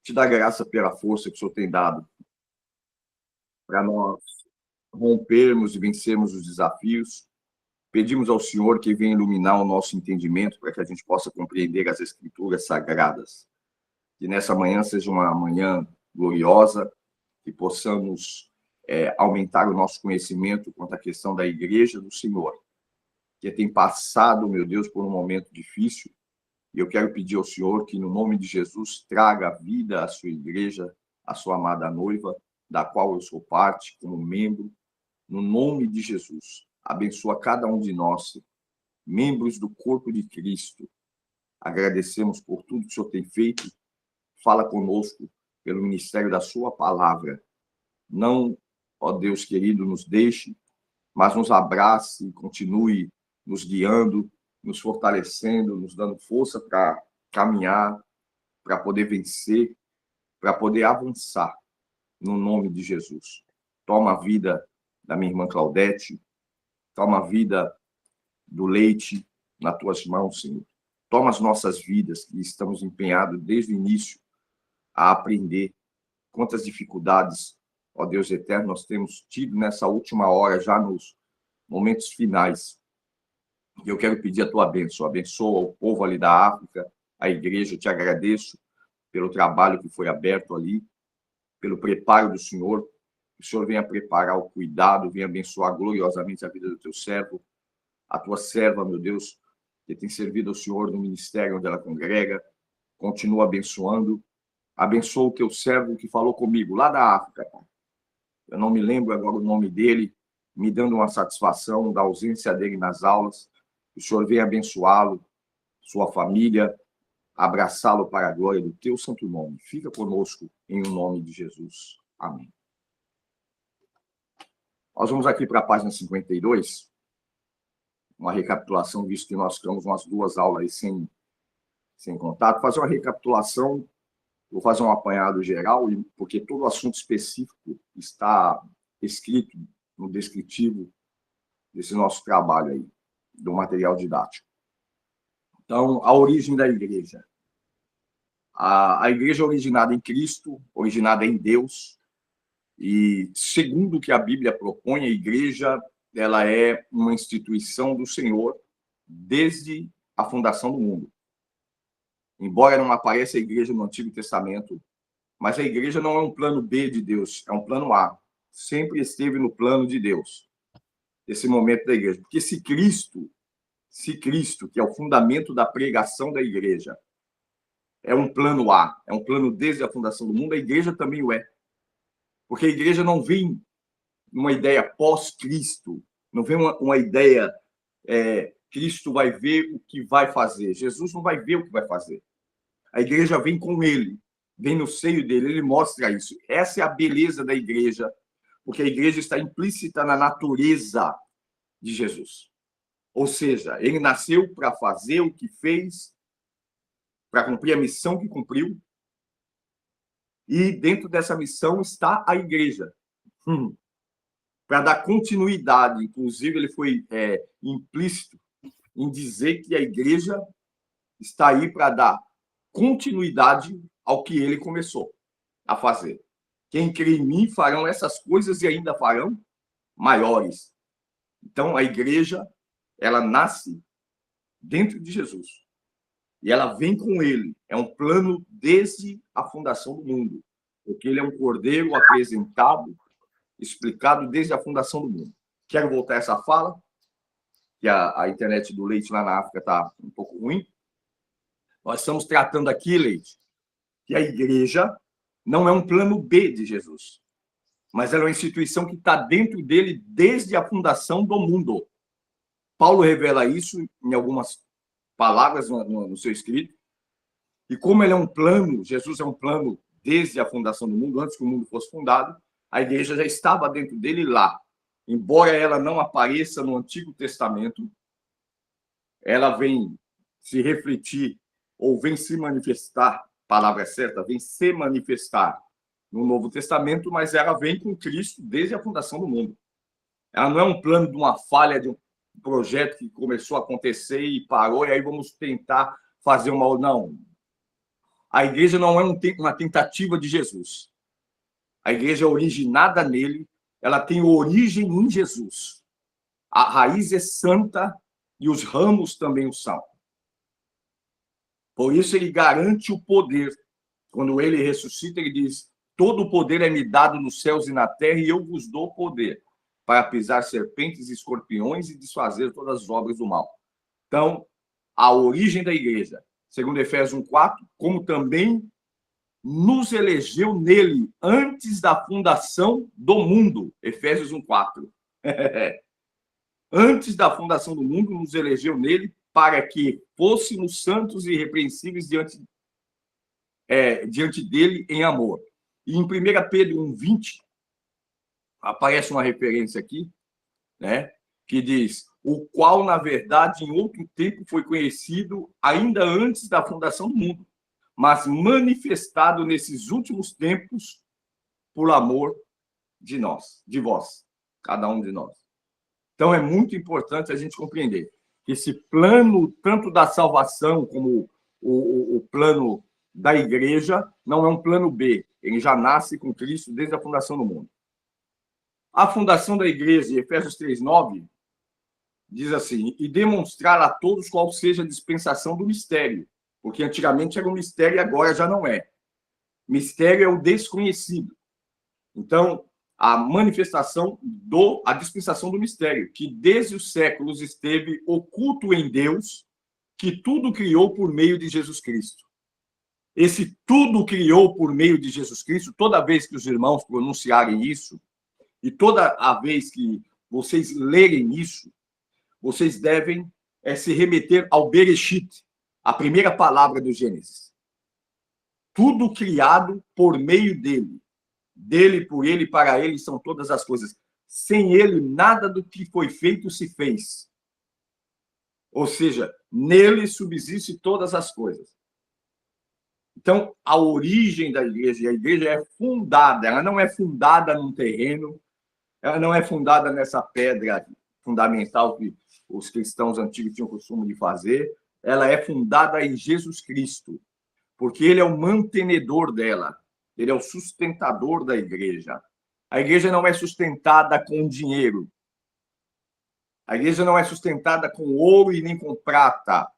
te dar graça pela força que o Senhor tem dado para nós rompermos e vencermos os desafios. Pedimos ao Senhor que venha iluminar o nosso entendimento para que a gente possa compreender as Escrituras sagradas. Que nessa manhã seja uma manhã gloriosa, que possamos aumentar o nosso conhecimento quanto à questão da Igreja do Senhor, que tem passado, meu Deus, por um momento difícil. E eu quero pedir ao Senhor que, no nome de Jesus, traga vida à sua igreja, à sua amada noiva, da qual eu sou parte, como membro. No nome de Jesus, abençoa cada um de nós, membros do corpo de Cristo. Agradecemos por tudo que o Senhor tem feito. Fala conosco pelo ministério da sua palavra. Não, ó Deus querido, nos deixe, mas nos abrace e continue nos guiando, nos fortalecendo, nos dando força para caminhar, para poder vencer, para poder avançar, no nome de Jesus. Toma a vida da minha irmã Claudete, toma a vida do Leite nas tuas mãos, Senhor. Toma as nossas vidas, que estamos empenhados desde o início a aprender. Quantas dificuldades, ó Deus eterno, nós temos tido nessa última hora, já nos momentos finais. E eu quero pedir a tua bênção. Abençoa o povo ali da África, a igreja. Eu te agradeço pelo trabalho que foi aberto ali, pelo preparo do Senhor. Que o Senhor venha preparar o cuidado, venha abençoar gloriosamente a vida do teu servo, a tua serva, meu Deus, que tem servido ao Senhor no ministério onde ela congrega. Continua abençoando. Abençoa o teu servo que falou comigo lá da África. Eu não me lembro agora o nome dele, me dando uma satisfação da ausência dele nas aulas. O Senhor venha abençoá-lo, sua família, abraçá-lo para a glória do teu santo nome. Fica conosco em nome de Jesus. Amém. Nós vamos aqui para a página 52, uma recapitulação, visto que nós ficamos umas 2 aulas aí sem contato. Fazer uma recapitulação, vou fazer um apanhado geral, porque todo assunto específico está escrito no descritivo desse nosso trabalho aí, do material didático. Então, a origem da igreja. A igreja é originada em Cristo, originada em Deus, e segundo o que a Bíblia propõe, a igreja ela é uma instituição do Senhor desde a fundação do mundo. Embora não apareça a igreja no Antigo Testamento, mas a igreja não é um plano B de Deus, é um plano A. Sempre esteve no plano de Deus, esse momento da igreja. Porque se Cristo, que é o fundamento da pregação da igreja, é um plano A, é um plano desde a fundação do mundo, a igreja também o é. Porque a igreja não vem uma ideia pós-Cristo, não vem uma ideia, Cristo vai ver o que vai fazer. Jesus não vai ver o que vai fazer. A igreja vem com ele, vem no seio dele, ele mostra isso. Essa é a beleza da igreja, porque a igreja está implícita na natureza de Jesus. Ou seja, ele nasceu para fazer o que fez, para cumprir a missão que cumpriu, e dentro dessa missão está a igreja. Para dar continuidade, inclusive ele foi implícito em dizer que a igreja está aí para dar continuidade ao que ele começou a fazer. Quem crê em mim farão essas coisas e ainda farão maiores. Então, a igreja, ela nasce dentro de Jesus. E ela vem com ele. É um plano desde a fundação do mundo. Porque ele é um cordeiro apresentado, explicado desde a fundação do mundo. Quero voltar a essa fala, que a internet do Leite lá na África está um pouco ruim. Nós estamos tratando aqui, Leite, que a igreja não é um plano B de Jesus, mas ela é uma instituição que está dentro dele desde a fundação do mundo. Paulo revela isso em algumas palavras no seu escrito. E como ele é um plano, Jesus é um plano desde a fundação do mundo, antes que o mundo fosse fundado, a igreja já estava dentro dele lá. Embora ela não apareça no Antigo Testamento, ela vem se refletir ou vem se manifestar, palavra certa, vem se manifestar no Novo Testamento, mas ela vem com Cristo desde a fundação do mundo. Ela não é um plano de uma falha de um projeto que começou a acontecer e parou, e aí vamos tentar fazer uma... Não. A igreja não é uma tentativa de Jesus. A igreja é originada nele, ela tem origem em Jesus. A raiz é santa e os ramos também o são. Por isso ele garante o poder. Quando ele ressuscita, ele diz: todo o poder é me dado nos céus e na terra, e eu vos dou poder para pisar serpentes e escorpiões e desfazer todas as obras do mal. Então, a origem da igreja, segundo Efésios 1:4, como também nos elegeu nele antes da fundação do mundo. Efésios 1:4. Antes da fundação do mundo, nos elegeu nele para que fôssemos santos e irrepreensíveis diante dele em amor. E em 1 Pedro 1:20, aparece uma referência aqui, né, que diz: o qual, na verdade, em outro tempo foi conhecido ainda antes da fundação do mundo, mas manifestado nesses últimos tempos por amor de nós, de vós, cada um de nós. Então, é muito importante a gente compreender que esse plano, tanto da salvação como o plano da igreja, não é um plano B. Ele já nasce com Cristo desde a fundação do mundo. A fundação da igreja, Efésios 3:9, diz assim: e demonstrar a todos qual seja a dispensação do mistério, porque antigamente era um mistério e agora já não é. Mistério é o desconhecido. Então, a manifestação a dispensação do mistério, que desde os séculos esteve oculto em Deus, que tudo criou por meio de Jesus Cristo. Esse tudo criou por meio de Jesus Cristo, toda vez que os irmãos pronunciarem isso, e toda a vez que vocês lerem isso, vocês devem se remeter ao Bereshit, a primeira palavra do Gênesis. Tudo criado por meio dele. Dele, por ele, para ele são todas as coisas. Sem ele, nada do que foi feito se fez. Ou seja, nele subsiste todas as coisas. Então, a origem da igreja, e a igreja é fundada, ela não é fundada num terreno, ela não é fundada nessa pedra fundamental que os cristãos antigos tinham o costume de fazer, ela é fundada em Jesus Cristo, porque ele é o mantenedor dela, ele é o sustentador da igreja. A igreja não é sustentada com dinheiro, a igreja não é sustentada com ouro e nem com prata,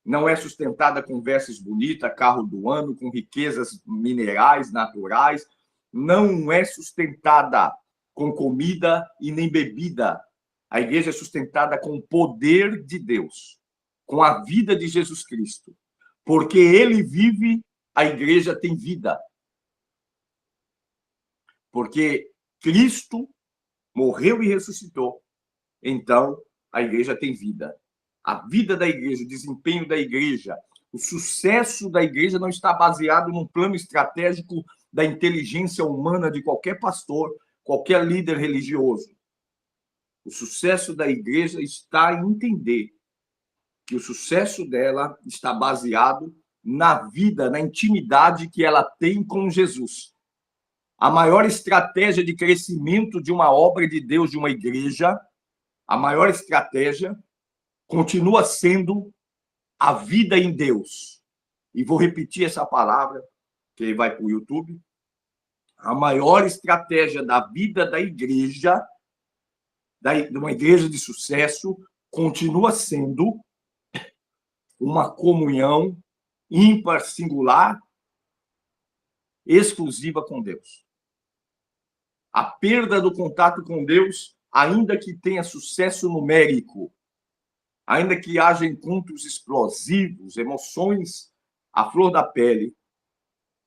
não é sustentada com vestes bonitas, carro do ano, com riquezas minerais, naturais, não é sustentada com comida e nem bebida. A igreja é sustentada com o poder de Deus, com a vida de Jesus Cristo. Porque ele vive, a igreja tem vida. Porque Cristo morreu e ressuscitou. Então, a igreja tem vida. A vida da igreja, o desempenho da igreja, o sucesso da igreja não está baseado num plano estratégico da inteligência humana de qualquer pastor, qualquer líder religioso. O sucesso da igreja está em entender que o sucesso dela está baseado na vida, na intimidade que ela tem com Jesus. A maior estratégia de crescimento de uma obra de Deus, de uma igreja, a maior estratégia continua sendo a vida em Deus. E vou repetir essa palavra, que vai para o YouTube. A maior estratégia da vida da igreja, de uma igreja de sucesso, continua sendo uma comunhão ímpar, singular, exclusiva com Deus. A perda do contato com Deus, ainda que tenha sucesso numérico, ainda que haja encontros explosivos, emoções à flor da pele,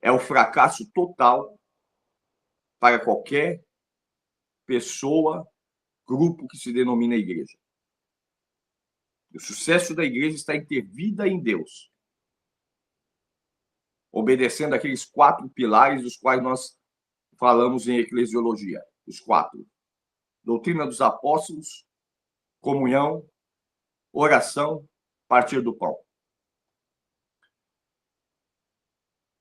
é o fracasso total para qualquer pessoa, grupo que se denomina igreja. O sucesso da igreja está em ter vida em Deus, obedecendo aqueles 4 pilares dos quais nós falamos em eclesiologia. Os 4. Doutrina dos apóstolos, comunhão, oração, partir do pão.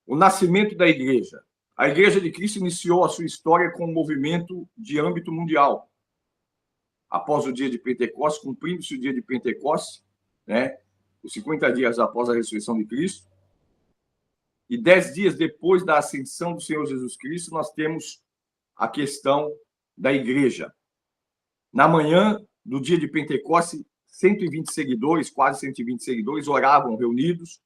O nascimento da igreja. A Igreja de Cristo iniciou a sua história com um movimento de âmbito mundial. Após o dia de Pentecostes, cumprindo-se o dia de Pentecostes, né, os 50 dias após a ressurreição de Cristo, e 10 dias depois da ascensão do Senhor Jesus Cristo, nós temos a questão da igreja. Na manhã do dia de Pentecostes, 120 seguidores, quase 120 seguidores, oravam reunidos,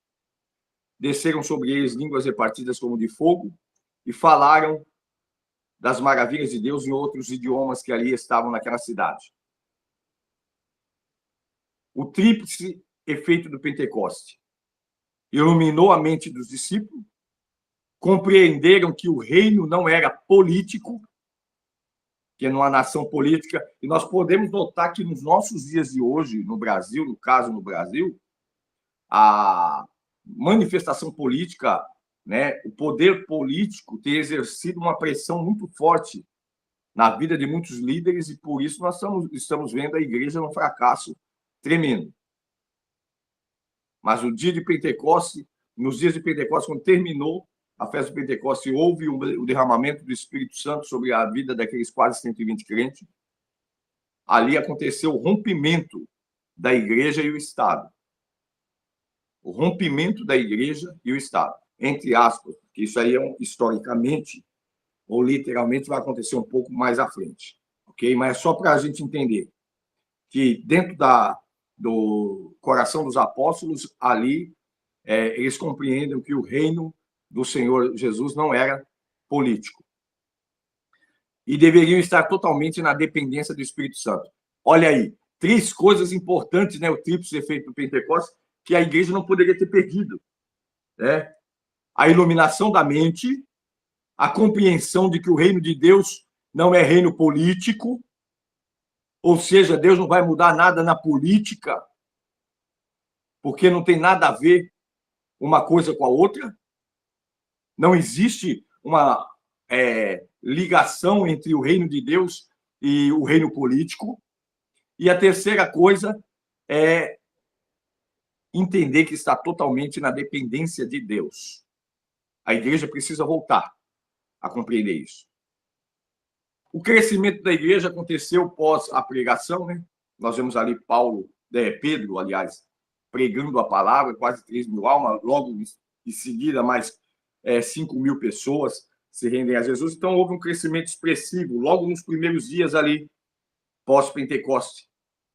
desceram sobre eles línguas repartidas como de fogo e falaram das maravilhas de Deus em outros idiomas que ali estavam naquela cidade. O tríplice efeito do Pentecoste iluminou a mente dos discípulos, compreenderam que o reino não era político, que numa nação política, e nós podemos notar que nos nossos dias de hoje, no Brasil, no caso no Brasil, a manifestação política, né, o poder político tem exercido uma pressão muito forte na vida de muitos líderes, e por isso nós estamos vendo a igreja num fracasso tremendo. Mas o dia de Pentecostes, nos dias de Pentecostes, quando terminou a festa de Pentecostes, houve o derramamento do Espírito Santo sobre a vida daqueles quase 120 crentes. Ali aconteceu o rompimento da igreja e o Estado. O rompimento da igreja e o Estado, entre aspas, porque isso aí historicamente ou literalmente vai acontecer um pouco mais à frente, ok? Mas é só para a gente entender que dentro do coração dos apóstolos, ali, eles compreendem que o reino do Senhor Jesus não era político. E deveriam estar totalmente na dependência do Espírito Santo. Olha aí, 3 coisas importantes, né? O tríplice efeito do Pentecostes, que a igreja não poderia ter perdido, né? A iluminação da mente, a compreensão de que o reino de Deus não é reino político, ou seja, Deus não vai mudar nada na política, porque não tem nada a ver uma coisa com a outra. Não existe uma ligação entre o reino de Deus e o reino político. E a terceira coisa é entender que está totalmente na dependência de Deus. A igreja precisa voltar a compreender isso. O crescimento da igreja aconteceu pós a pregação, né? Nós vemos ali Pedro, aliás, pregando a palavra, quase 3.000 almas, logo em seguida mais 5.000 pessoas se rendem a Jesus. Então, houve um crescimento expressivo logo nos primeiros dias ali, pós-Pentecoste,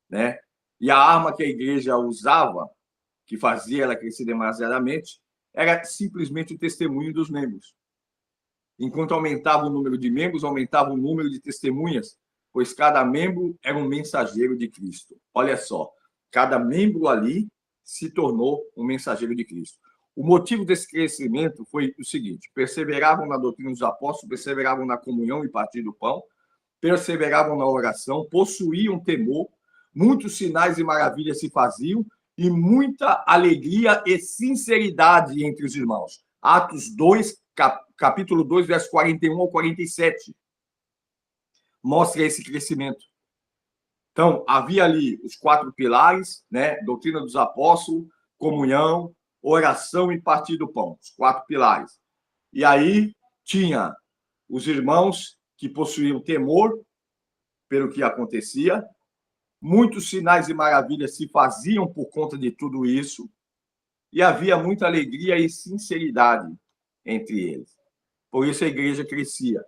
né? E a arma que a igreja usava, que fazia ela crescer demasiadamente, era simplesmente o testemunho dos membros. Enquanto aumentava o número de membros, aumentava o número de testemunhas, pois cada membro era um mensageiro de Cristo. Olha só, cada membro ali se tornou um mensageiro de Cristo. O motivo desse crescimento foi o seguinte: perseveravam na doutrina dos apóstolos, perseveravam na comunhão e partir do pão, perseveravam na oração, possuíam temor, muitos sinais e maravilhas se faziam e muita alegria e sinceridade entre os irmãos. Atos 2, capítulo 2, verso 41 ao 47. Mostra esse crescimento. Então, havia ali os 4 pilares, né? Doutrina dos apóstolos, comunhão, oração e partir do pão. Os 4 pilares. E aí tinha os irmãos que possuíam temor pelo que acontecia. Muitos sinais e maravilhas se faziam por conta de tudo isso. E havia muita alegria e sinceridade entre eles. Por isso a igreja crescia.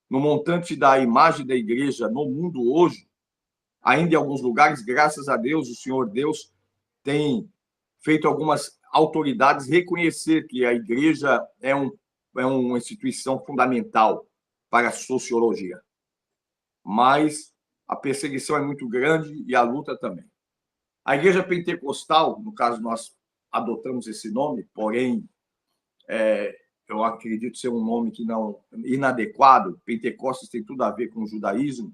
No montante da imagem da igreja no mundo hoje, ainda em alguns lugares, graças a Deus, o Senhor Deus tem feito algumas autoridades reconhecer que a igreja é uma instituição fundamental para a sociologia. Mas a perseguição é muito grande e a luta também. A igreja pentecostal, no caso nós adotamos esse nome, porém eu acredito ser um nome que não inadequado. Pentecostes tem tudo a ver com o judaísmo,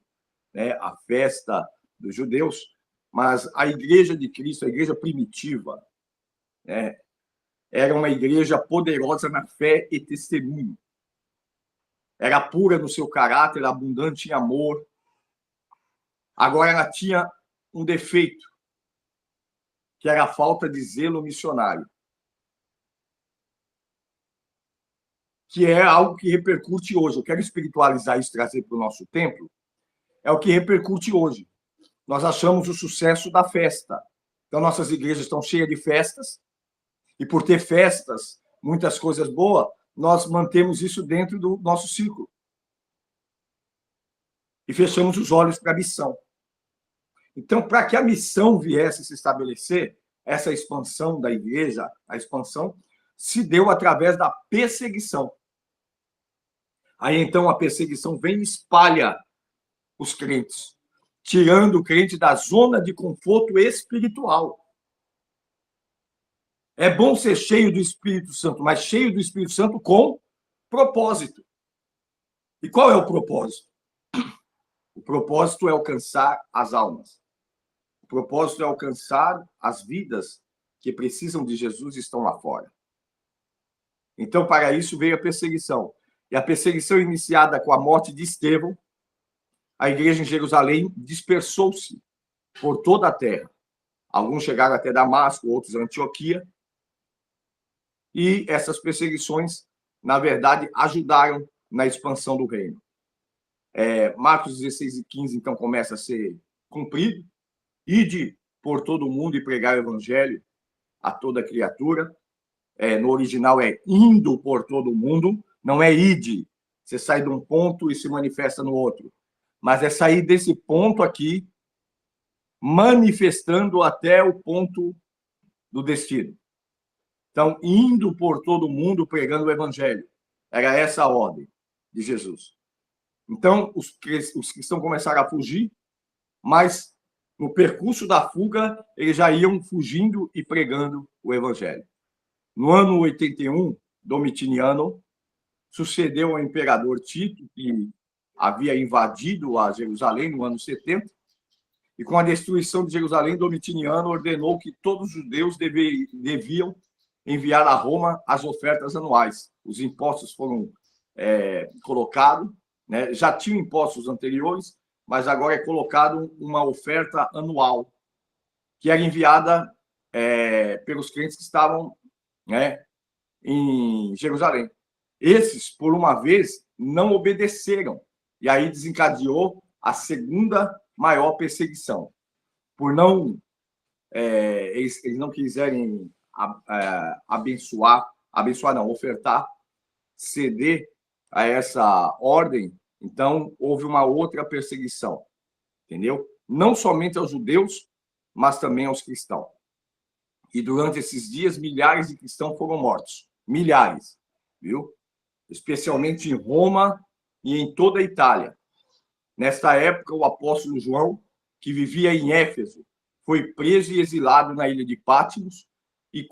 né? A festa dos judeus, mas a igreja de Cristo, a igreja primitiva, né? Era uma igreja poderosa na fé e testemunho. Era pura no seu caráter, abundante em amor. Agora ela tinha um defeito, que era a falta de zelo missionário, que é algo que repercute hoje. Eu quero espiritualizar isso, trazer para o nosso templo. É o que repercute hoje. Nós achamos o sucesso da festa. Então, nossas igrejas estão cheias de festas, e por ter festas, muitas coisas boas, nós mantemos isso dentro do nosso ciclo. E fechamos os olhos para a missão. Então, para que a missão viesse a se estabelecer, essa expansão da igreja, a expansão, se deu através da perseguição. Aí, então, a perseguição vem e espalha os crentes, tirando o crente da zona de conforto espiritual. É bom ser cheio do Espírito Santo, mas cheio do Espírito Santo com propósito. E qual é o propósito? O propósito é alcançar as almas. O propósito é alcançar as vidas que precisam de Jesus e estão lá fora. Então, para isso veio a perseguição. E a perseguição iniciada com a morte de Estevão, a igreja em Jerusalém dispersou-se por toda a terra. Alguns chegaram até Damasco, outros a Antioquia. E essas perseguições, na verdade, ajudaram na expansão do reino. Marcos 16 e 15, então, começa a ser cumprido. Ide por todo o mundo e pregar o evangelho a toda criatura. No original é indo por todo o mundo, não é ide. Você sai de um ponto e se manifesta no outro. Mas é sair desse ponto aqui, manifestando até o ponto do destino. Então, indo por todo o mundo pregando o evangelho. Era essa a ordem de Jesus. Então, os cristãos começaram a fugir, mas no percurso da fuga, eles já iam fugindo e pregando o evangelho. No ano 81, Domitiniano sucedeu ao imperador Tito, que havia invadido a Jerusalém no ano 70, e com a destruição de Jerusalém, Domitiniano ordenou que todos os judeus deviam enviar a Roma as ofertas anuais. Os impostos foram colocados, né? Já tinham impostos anteriores, mas agora é colocado uma oferta anual, que era enviada pelos crentes que estavam, né, em Jerusalém. Esses, por uma vez, não obedeceram, e aí desencadeou a segunda maior perseguição. Por não... eles não quiserem ofertar, ceder a essa ordem, então houve uma outra perseguição, entendeu? Não somente aos judeus, mas também aos cristãos. E durante esses dias, milhares de cristãos foram mortos. Milhares, viu? Especialmente em Roma e em toda a Itália. Nesta época, o apóstolo João, que vivia em Éfeso, foi preso e exilado na ilha de Patmos, e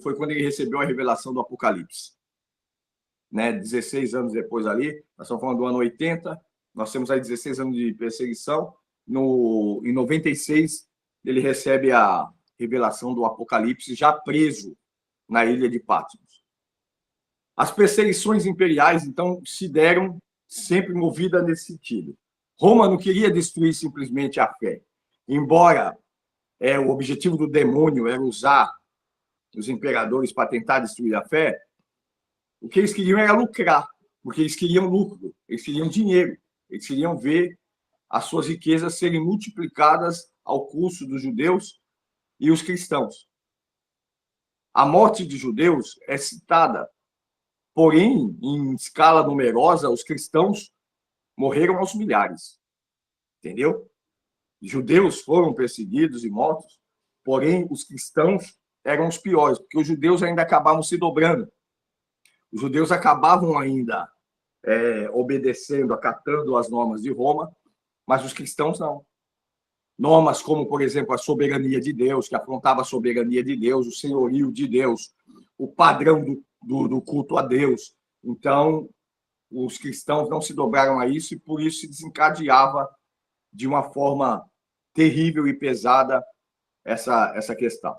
foi quando ele recebeu a revelação do Apocalipse. 16 anos depois ali, nós estamos falando do ano 80, nós temos aí 16 anos de perseguição. Em 96, ele recebe a revelação do Apocalipse, já preso na ilha de Patmos. As perseguições imperiais, então, se deram sempre movidas nesse sentido. Roma não queria destruir simplesmente a fé. Embora o objetivo do demônio era usar os imperadores para tentar destruir a fé, o que eles queriam era lucrar, porque eles queriam lucro, eles queriam dinheiro, eles queriam ver as suas riquezas serem multiplicadas ao custo dos judeus e os cristãos. A morte de judeus é citada, porém, em escala numerosa, os cristãos morreram aos milhares, entendeu? Judeus foram perseguidos e mortos, porém, os cristãos eram os piores, porque os judeus ainda acabavam se dobrando. Os judeus acabavam ainda obedecendo, acatando as normas de Roma, mas os cristãos não. Normas como, por exemplo, a soberania de Deus, que afrontava a soberania de Deus, o senhorio de Deus, o padrão do culto a Deus. Então, os cristãos não se dobraram a isso e, por isso, se desencadeava de uma forma terrível e pesada essa questão.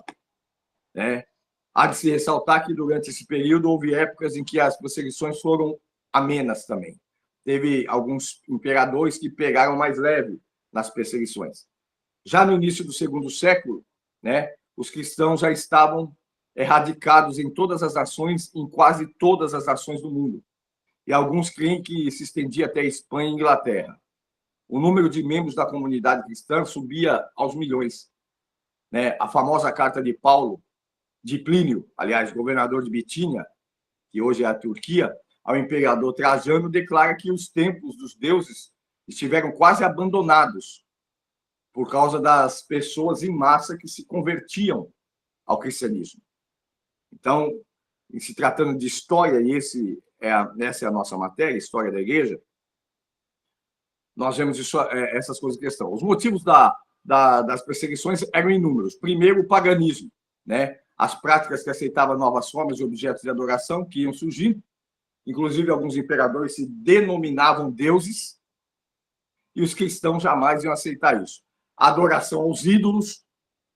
Há de se ressaltar que, durante esse período, houve épocas em que as perseguições foram amenas também. Teve alguns imperadores que pegaram mais leve nas perseguições. Já no início do segundo século, os cristãos já estavam erradicados em todas as nações, em quase todas as nações do mundo. E alguns creem que se estendia até a Espanha e Inglaterra. O número de membros da comunidade cristã subia aos milhões. A famosa carta de Plínio, aliás, governador de Bitínia, que hoje é a Turquia, ao imperador Trajano, declara que os templos dos deuses estiveram quase abandonados por causa das pessoas em massa que se convertiam ao cristianismo. Então, em se tratando de história, e essa é a nossa matéria, história da igreja, nós vemos essas coisas em questão. Os motivos das perseguições eram inúmeros. Primeiro, o paganismo, né? As práticas que aceitavam novas formas de objetos de adoração que iam surgindo. Inclusive, alguns imperadores se denominavam deuses e os cristãos jamais iam aceitar isso. A adoração aos ídolos,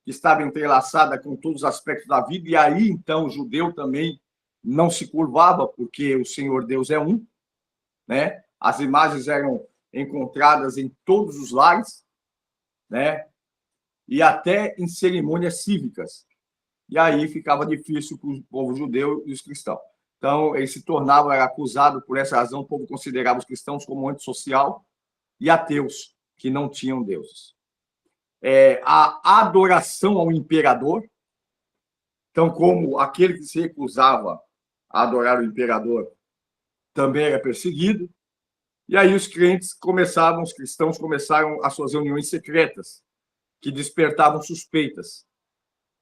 que estava entrelaçada com todos os aspectos da vida, e aí, então, o judeu também não se curvava, porque o Senhor Deus é um, né? As imagens eram encontradas em todos os lares, né? E até em cerimônias cívicas. E aí ficava difícil para o povo judeu e os cristãos. Então, eles se tornavam acusados por essa razão, o povo considerava os cristãos como antissocial e ateus, que não tinham deuses. A adoração ao imperador, então, como aquele que se recusava a adorar o imperador também era perseguido, e aí os cristãos começaram as suas reuniões secretas, que despertavam suspeitas.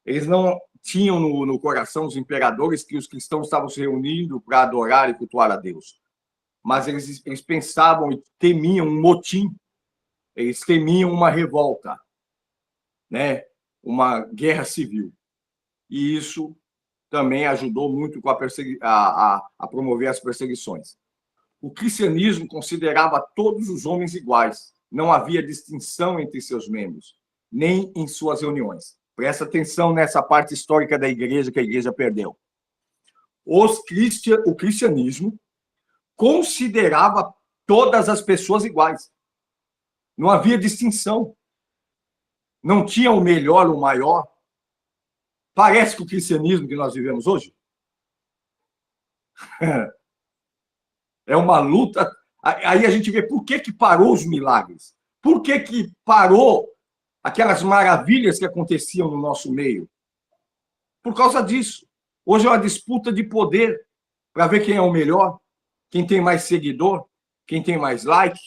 Eles não tinham no coração, os imperadores, que os cristãos estavam se reunindo para adorar e cultuar a Deus. Mas eles pensavam e temiam um motim, eles temiam uma revolta, né? Uma guerra civil. E isso também ajudou muito a promover as perseguições. O cristianismo considerava todos os homens iguais. Não havia distinção entre seus membros, nem em suas reuniões. Presta atenção nessa parte histórica da igreja que a igreja perdeu. O cristianismo considerava todas as pessoas iguais. Não havia distinção. Não tinha o melhor, o maior. Parece que o cristianismo que nós vivemos hoje é uma luta. Aí a gente vê por que parou os milagres. Por que parou aquelas maravilhas que aconteciam no nosso meio? Por causa disso. Hoje é uma disputa de poder para ver quem é o melhor, quem tem mais seguidor, quem tem mais like.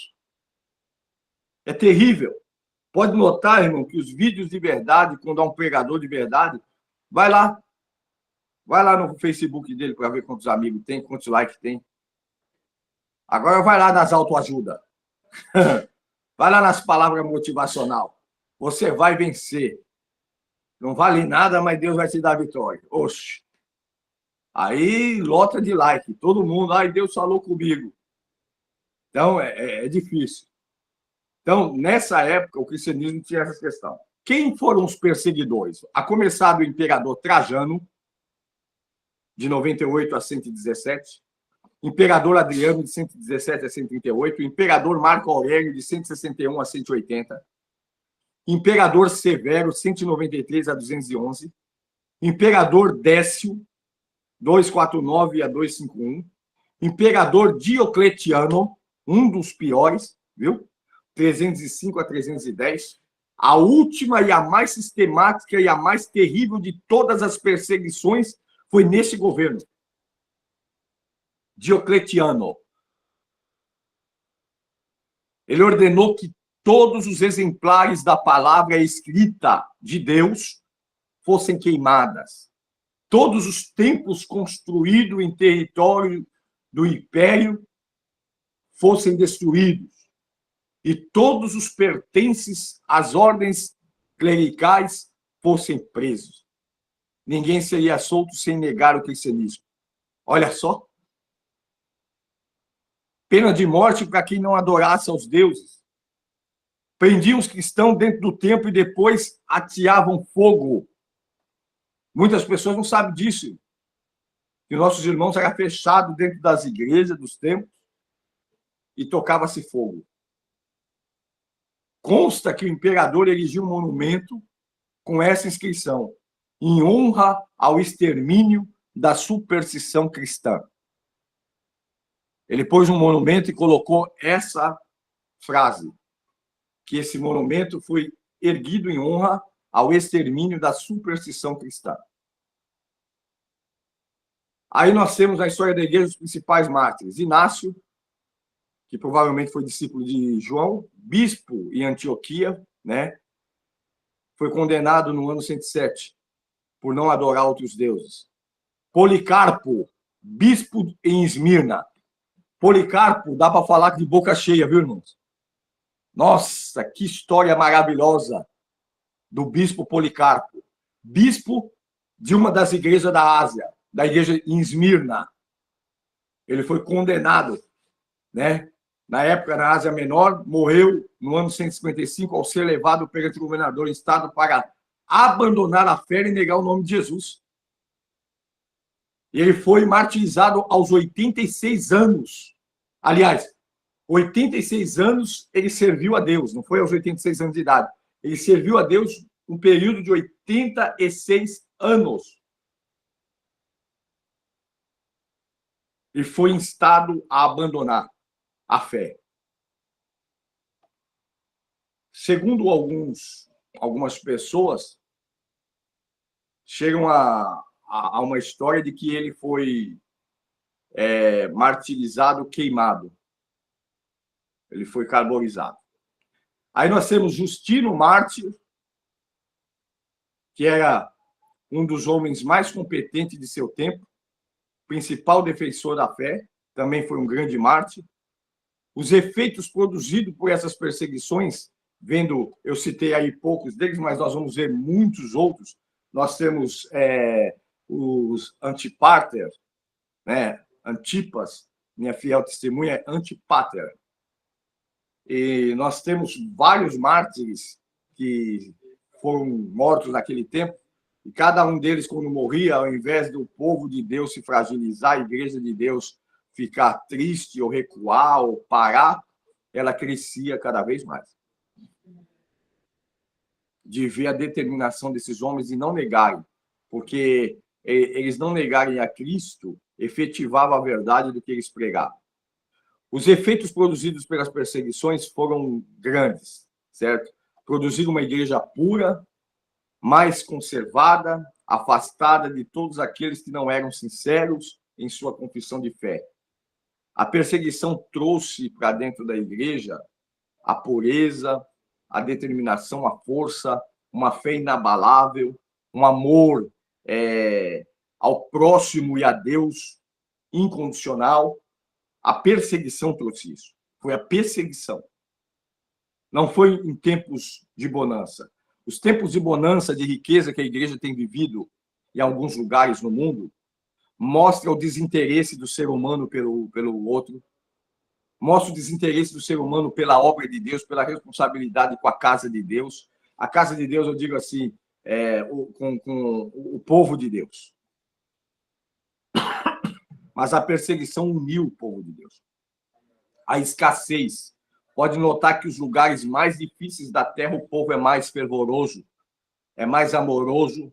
É terrível. Pode notar, irmão, que os vídeos de verdade, quando há um pregador de verdade, vai lá no Facebook dele para ver quantos amigos tem, quantos likes tem. Agora vai lá nas autoajuda. Vai lá nas palavras motivacional. Você vai vencer. Não vale nada, mas Deus vai te dar a vitória. Oxe. Aí lota de like. Todo mundo, ai, Deus falou comigo. Então, é difícil. Então, nessa época, o cristianismo tinha essa questão. Quem foram os perseguidores? A começar do imperador Trajano, de 98 a 117. Imperador Adriano, de 117 a 138. Imperador Marco Aurélio, de 161 a 180. Imperador Severo, 193 a 211. Imperador Décio, 249 a 251. Imperador Diocletiano, um dos piores, viu? 305 a 310. A última e a mais sistemática e a mais terrível de todas as perseguições foi nesse governo. Diocletiano. Ele ordenou que todos os exemplares da palavra escrita de Deus fossem queimadas. Todos os templos construídos em território do império fossem destruídos. E todos os pertences às ordens clericais fossem presos. Ninguém seria solto sem negar o cristianismo. Olha só. Pena de morte para quem não adorasse aos deuses. Prendiam os cristãos dentro do templo e depois ateavam fogo. Muitas pessoas não sabem disso. Que nossos irmãos eram fechados dentro das igrejas, dos templos, e tocava-se fogo. Consta que o imperador erigiu um monumento com essa inscrição: em honra ao extermínio da superstição cristã. Ele pôs um monumento e colocou essa frase, que esse monumento foi erguido em honra ao extermínio da superstição cristã. Aí nós temos na história da igreja os principais mártires. Inácio, que provavelmente foi discípulo de João, bispo em Antioquia, né? Foi condenado no ano 107 por não adorar outros deuses. Policarpo, bispo em Esmirna. Policarpo, dá para falar de boca cheia, viu, irmãos? Nossa, que história maravilhosa do bispo Policarpo. Bispo de uma das igrejas da Ásia, da igreja em Esmirna. Ele foi condenado, né? Na época, na Ásia Menor, morreu no ano 155 ao ser levado perante o governador em estado para abandonar a fé e negar o nome de Jesus. Ele foi martirizado aos 86 anos. Aliás, 86 anos ele serviu a Deus, não foi aos 86 anos de idade. Ele serviu a Deus um período de 86 anos. E foi instado a abandonar a fé. Segundo algumas pessoas, chegam a uma história de que ele foi martirizado, queimado. Ele foi carbonizado. Aí nós temos Justino Mártir, que era um dos homens mais competentes de seu tempo, principal defensor da fé, também foi um grande mártir. Os efeitos produzidos por essas perseguições, eu citei aí poucos deles, mas nós vamos ver muitos outros. Nós temos os Antipater, né? Antipas, minha fiel testemunha é Antipater. E nós temos vários mártires que foram mortos naquele tempo, e cada um deles, quando morria, ao invés do povo de Deus se fragilizar, a igreja de Deus ficar triste, ou recuar, ou parar, ela crescia cada vez mais. De ver a determinação desses homens e não negarem, porque eles não negarem a Cristo efetivava a verdade do que eles pregavam. Os efeitos produzidos pelas perseguições foram grandes, certo? Produziram uma igreja pura, mais conservada, afastada de todos aqueles que não eram sinceros em sua confissão de fé. A perseguição trouxe para dentro da igreja a pureza, a determinação, a força, uma fé inabalável, um amor ao próximo e a Deus incondicional. A perseguição trouxe isso. Foi a perseguição. Não foi em tempos de bonança. Os tempos de bonança, de riqueza que a igreja tem vivido em alguns lugares no mundo, mostra o desinteresse do ser humano pelo outro, mostra o desinteresse do ser humano pela obra de Deus, pela responsabilidade com a casa de Deus. A casa de Deus, eu digo assim, com o povo de Deus. Mas a perseguição uniu o povo de Deus. A escassez. Pode notar que os lugares mais difíceis da terra, o povo é mais fervoroso, é mais amoroso, o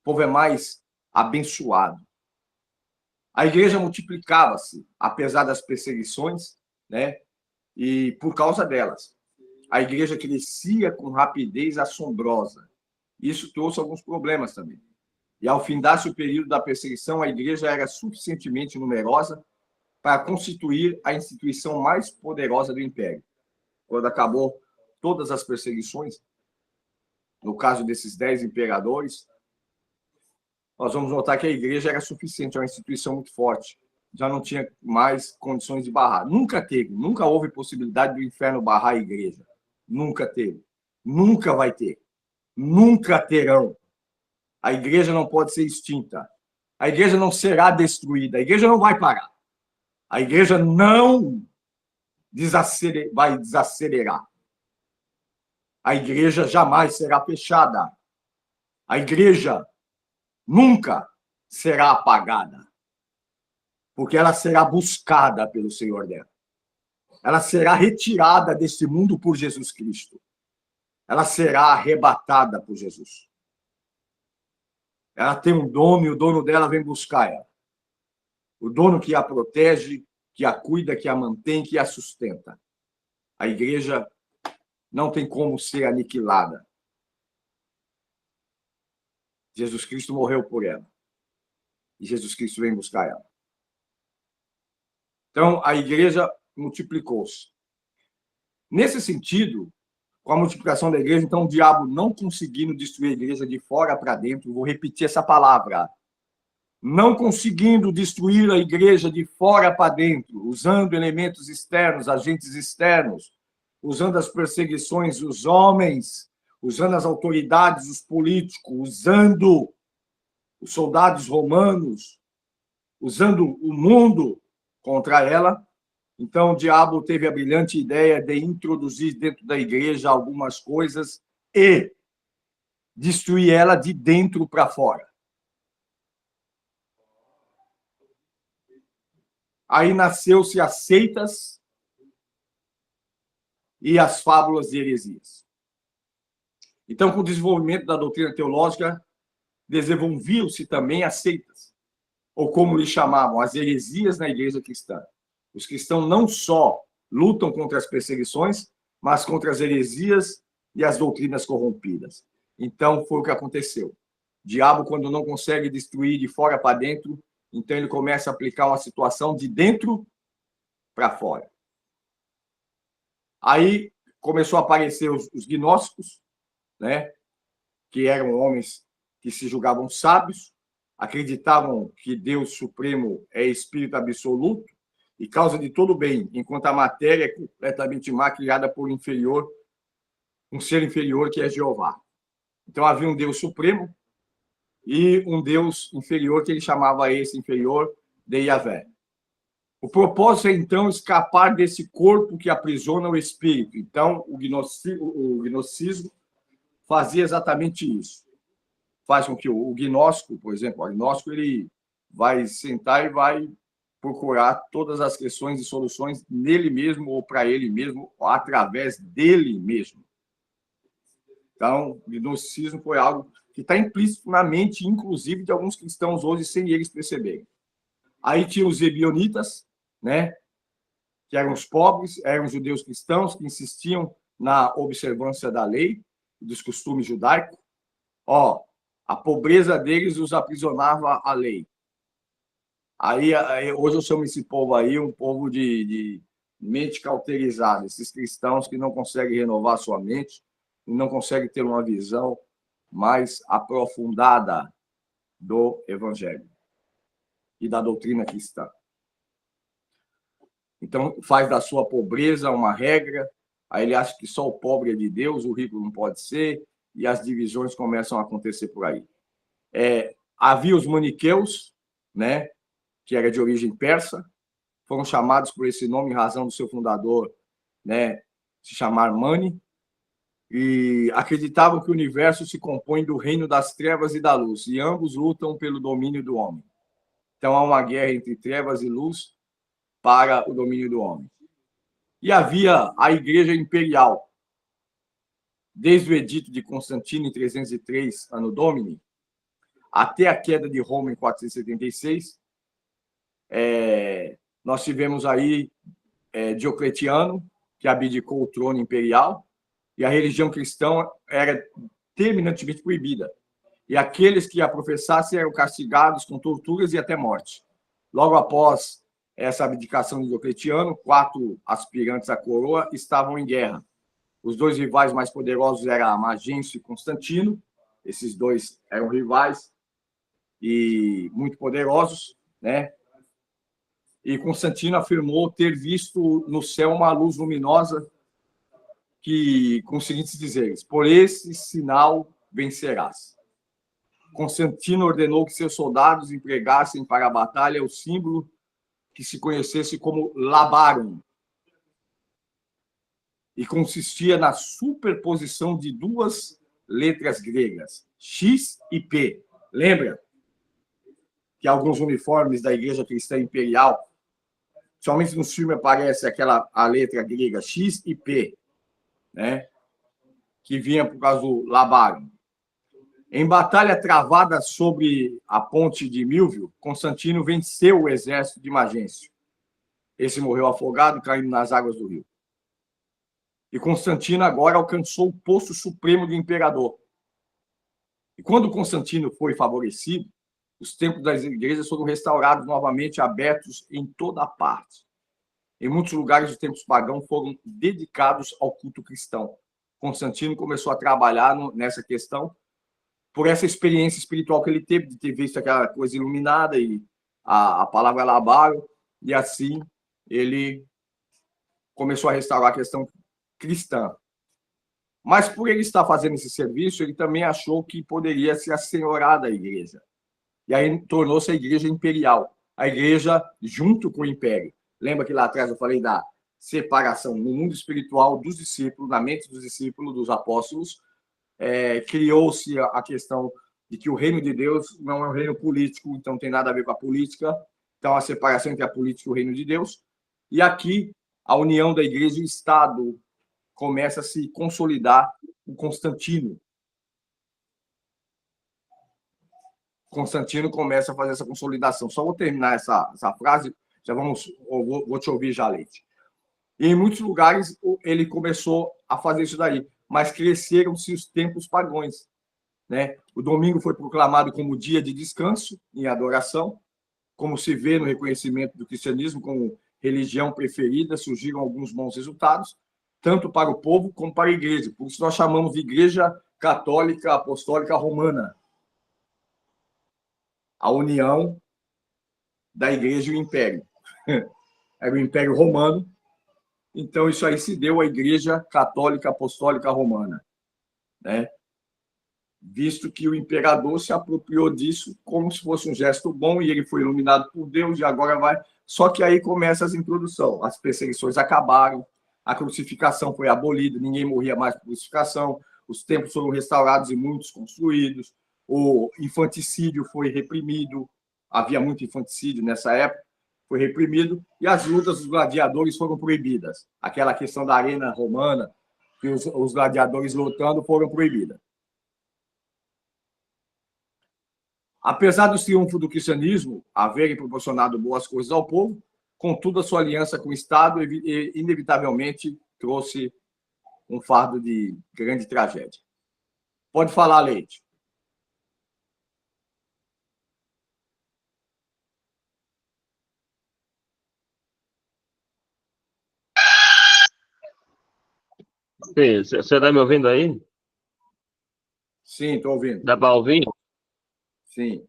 povo é mais abençoado. A igreja multiplicava-se, apesar das perseguições, né? E por causa delas. A igreja crescia com rapidez assombrosa. Isso trouxe alguns problemas também. E ao findar-se o período da perseguição, a igreja era suficientemente numerosa para constituir a instituição mais poderosa do império. Quando acabou todas as perseguições, no caso desses 10 imperadores, nós vamos notar que a igreja era suficiente, é uma instituição muito forte. Já não tinha mais condições de barrar. Nunca houve possibilidade do inferno barrar a igreja. Nunca teve. Nunca vai ter. Nunca terão. A igreja não pode ser extinta. A igreja não será destruída. A igreja não vai parar. A igreja não vai desacelerar. A igreja jamais será fechada. A igreja nunca será apagada. Porque ela será buscada pelo Senhor dela. Ela será retirada deste mundo por Jesus Cristo. Ela será arrebatada por Jesus. Ela tem um dono e o dono dela vem buscar ela. O dono que a protege, que a cuida, que a mantém, que a sustenta. A igreja não tem como ser aniquilada. Jesus Cristo morreu por ela. E Jesus Cristo vem buscar ela. Então, a igreja multiplicou-se. Nesse sentido, com a multiplicação da igreja, então o diabo não conseguindo destruir a igreja de fora para dentro, vou repetir essa palavra, não conseguindo destruir a igreja de fora para dentro, usando elementos externos, agentes externos, usando as perseguições dos homens, usando as autoridades, os políticos, usando os soldados romanos, usando o mundo contra ela. Então, o diabo teve a brilhante ideia de introduzir dentro da igreja algumas coisas e destruir ela de dentro para fora. Aí nasceu-se as seitas e as fábulas de heresias. Então, com o desenvolvimento da doutrina teológica, desenvolviam-se também as seitas, ou como lhe chamavam, as heresias na igreja cristã. Os cristãos não só lutam contra as perseguições, mas contra as heresias e as doutrinas corrompidas. Então, foi o que aconteceu. O diabo, quando não consegue destruir de fora para dentro, então ele começa a aplicar uma situação de dentro para fora. Aí começou a aparecer os gnósticos, né, que eram homens que se julgavam sábios, acreditavam que Deus Supremo é Espírito absoluto e causa de todo bem, enquanto a matéria é completamente má, criada por um ser inferior que é Jeová. Então havia um Deus Supremo e um Deus inferior que ele chamava esse inferior de Yahvé. O propósito é, então, escapar desse corpo que aprisiona o espírito. Então, o gnosticismo fazia exatamente isso. Faz com que o gnóstico, por exemplo, o gnóstico ele vai sentar e vai procurar todas as questões e soluções nele mesmo ou para ele mesmo, ou através dele mesmo. Então, o gnosticismo foi algo que está implícito na mente, inclusive, de alguns cristãos hoje, sem eles perceberem. Aí tinha os ebionitas, né, que eram os pobres, eram os judeus cristãos que insistiam na observância da lei e dos costumes judaicos. A pobreza deles os aprisionava à lei. Aí hoje eu chamo esse povo aí um povo de mente cauterizada, esses cristãos que não conseguem renovar sua mente e não conseguem ter uma visão mais aprofundada do evangelho e da doutrina cristã. Então, faz da sua pobreza uma regra, aí ele acha que só o pobre é de Deus, o rico não pode ser, e as divisões começam a acontecer por aí. Havia os maniqueus, né, que era de origem persa, foram chamados por esse nome em razão do seu fundador, né, se chamar Mani, e acreditavam que o universo se compõe do reino das trevas e da luz, e ambos lutam pelo domínio do homem. Então, há uma guerra entre trevas e luz para o domínio do homem. E havia a Igreja Imperial, desde o edito de Constantino, em 303 Anno Domini, até a queda de Roma, em 476, nós tivemos aí Diocleciano, que abdicou o trono imperial, e a religião cristã era terminantemente proibida. E aqueles que a professassem eram castigados com torturas e até morte. Logo após essa abdicação de Diocleciano, 4 aspirantes à coroa estavam em guerra. Os 2 rivais mais poderosos eram Magêncio e Constantino. Esses 2 eram rivais e muito poderosos, né? E Constantino afirmou ter visto no céu uma luz luminosa que, com os seguintes dizeres: por esse sinal vencerás. Constantino ordenou que seus soldados empregassem para a batalha o símbolo que se conhecesse como Labarum, e consistia na superposição de 2 letras gregas, X e P. Lembra que alguns uniformes da Igreja Cristã Imperial, somente no filme aparece a letra grega X e P, né? Que vinha por causa do Labarum. Em batalha travada sobre a ponte de Milvio, Constantino venceu o exército de Magêncio. Esse morreu afogado, caindo nas águas do rio. E Constantino agora alcançou o posto supremo do imperador. E quando Constantino foi favorecido, Os templos das igrejas foram restaurados novamente, abertos em toda a parte. Em muitos lugares, os templos pagãos foram dedicados ao culto cristão. Constantino começou a trabalhar nessa questão por essa experiência espiritual que ele teve, de ter visto aquela coisa iluminada e a palavra alabaram, e assim ele começou a restaurar a questão cristã. Mas por ele estar fazendo esse serviço, ele também achou que poderia se assenhorar da igreja. E aí tornou-se a igreja imperial, a igreja junto com o império. Lembra que lá atrás eu falei da separação no mundo espiritual dos discípulos, na mente dos discípulos, dos apóstolos, criou-se a questão de que o reino de Deus não é um reino político, então não tem nada a ver com a política, então a separação entre a política e o reino de Deus. E aqui a união da igreja e o Estado começa a se consolidar com Constantino. Constantino começa a fazer essa consolidação. Só vou terminar essa frase, já vou te ouvir já, Leite. E em muitos lugares ele começou a fazer isso daí, mas cresceram-se os templos pagãos, né? O domingo foi proclamado como dia de descanso e adoração, como se vê no reconhecimento do cristianismo como religião preferida, surgiram alguns bons resultados, tanto para o povo como para a igreja. Por isso nós chamamos de Igreja Católica Apostólica Romana. A união da igreja e o império. Era o Império Romano. Então, isso aí se deu à Igreja Católica Apostólica Romana, né? Visto que o imperador se apropriou disso como se fosse um gesto bom e ele foi iluminado por Deus e agora vai... Só que aí começa as introduções. As perseguições acabaram, a crucificação foi abolida, ninguém morria mais por crucificação, os templos foram restaurados e muitos construídos, o infanticídio foi reprimido, havia muito infanticídio nessa época, foi reprimido, e as lutas dos gladiadores foram proibidas. Aquela questão da arena romana, que os gladiadores lutando foram proibidas. Apesar do triunfo do cristianismo haverem proporcionado boas coisas ao povo, contudo, a sua aliança com o Estado inevitavelmente trouxe um fardo de grande tragédia. Pode falar, Leite. Sim, você está me ouvindo aí? Sim, estou ouvindo. Dá para ouvir? Sim.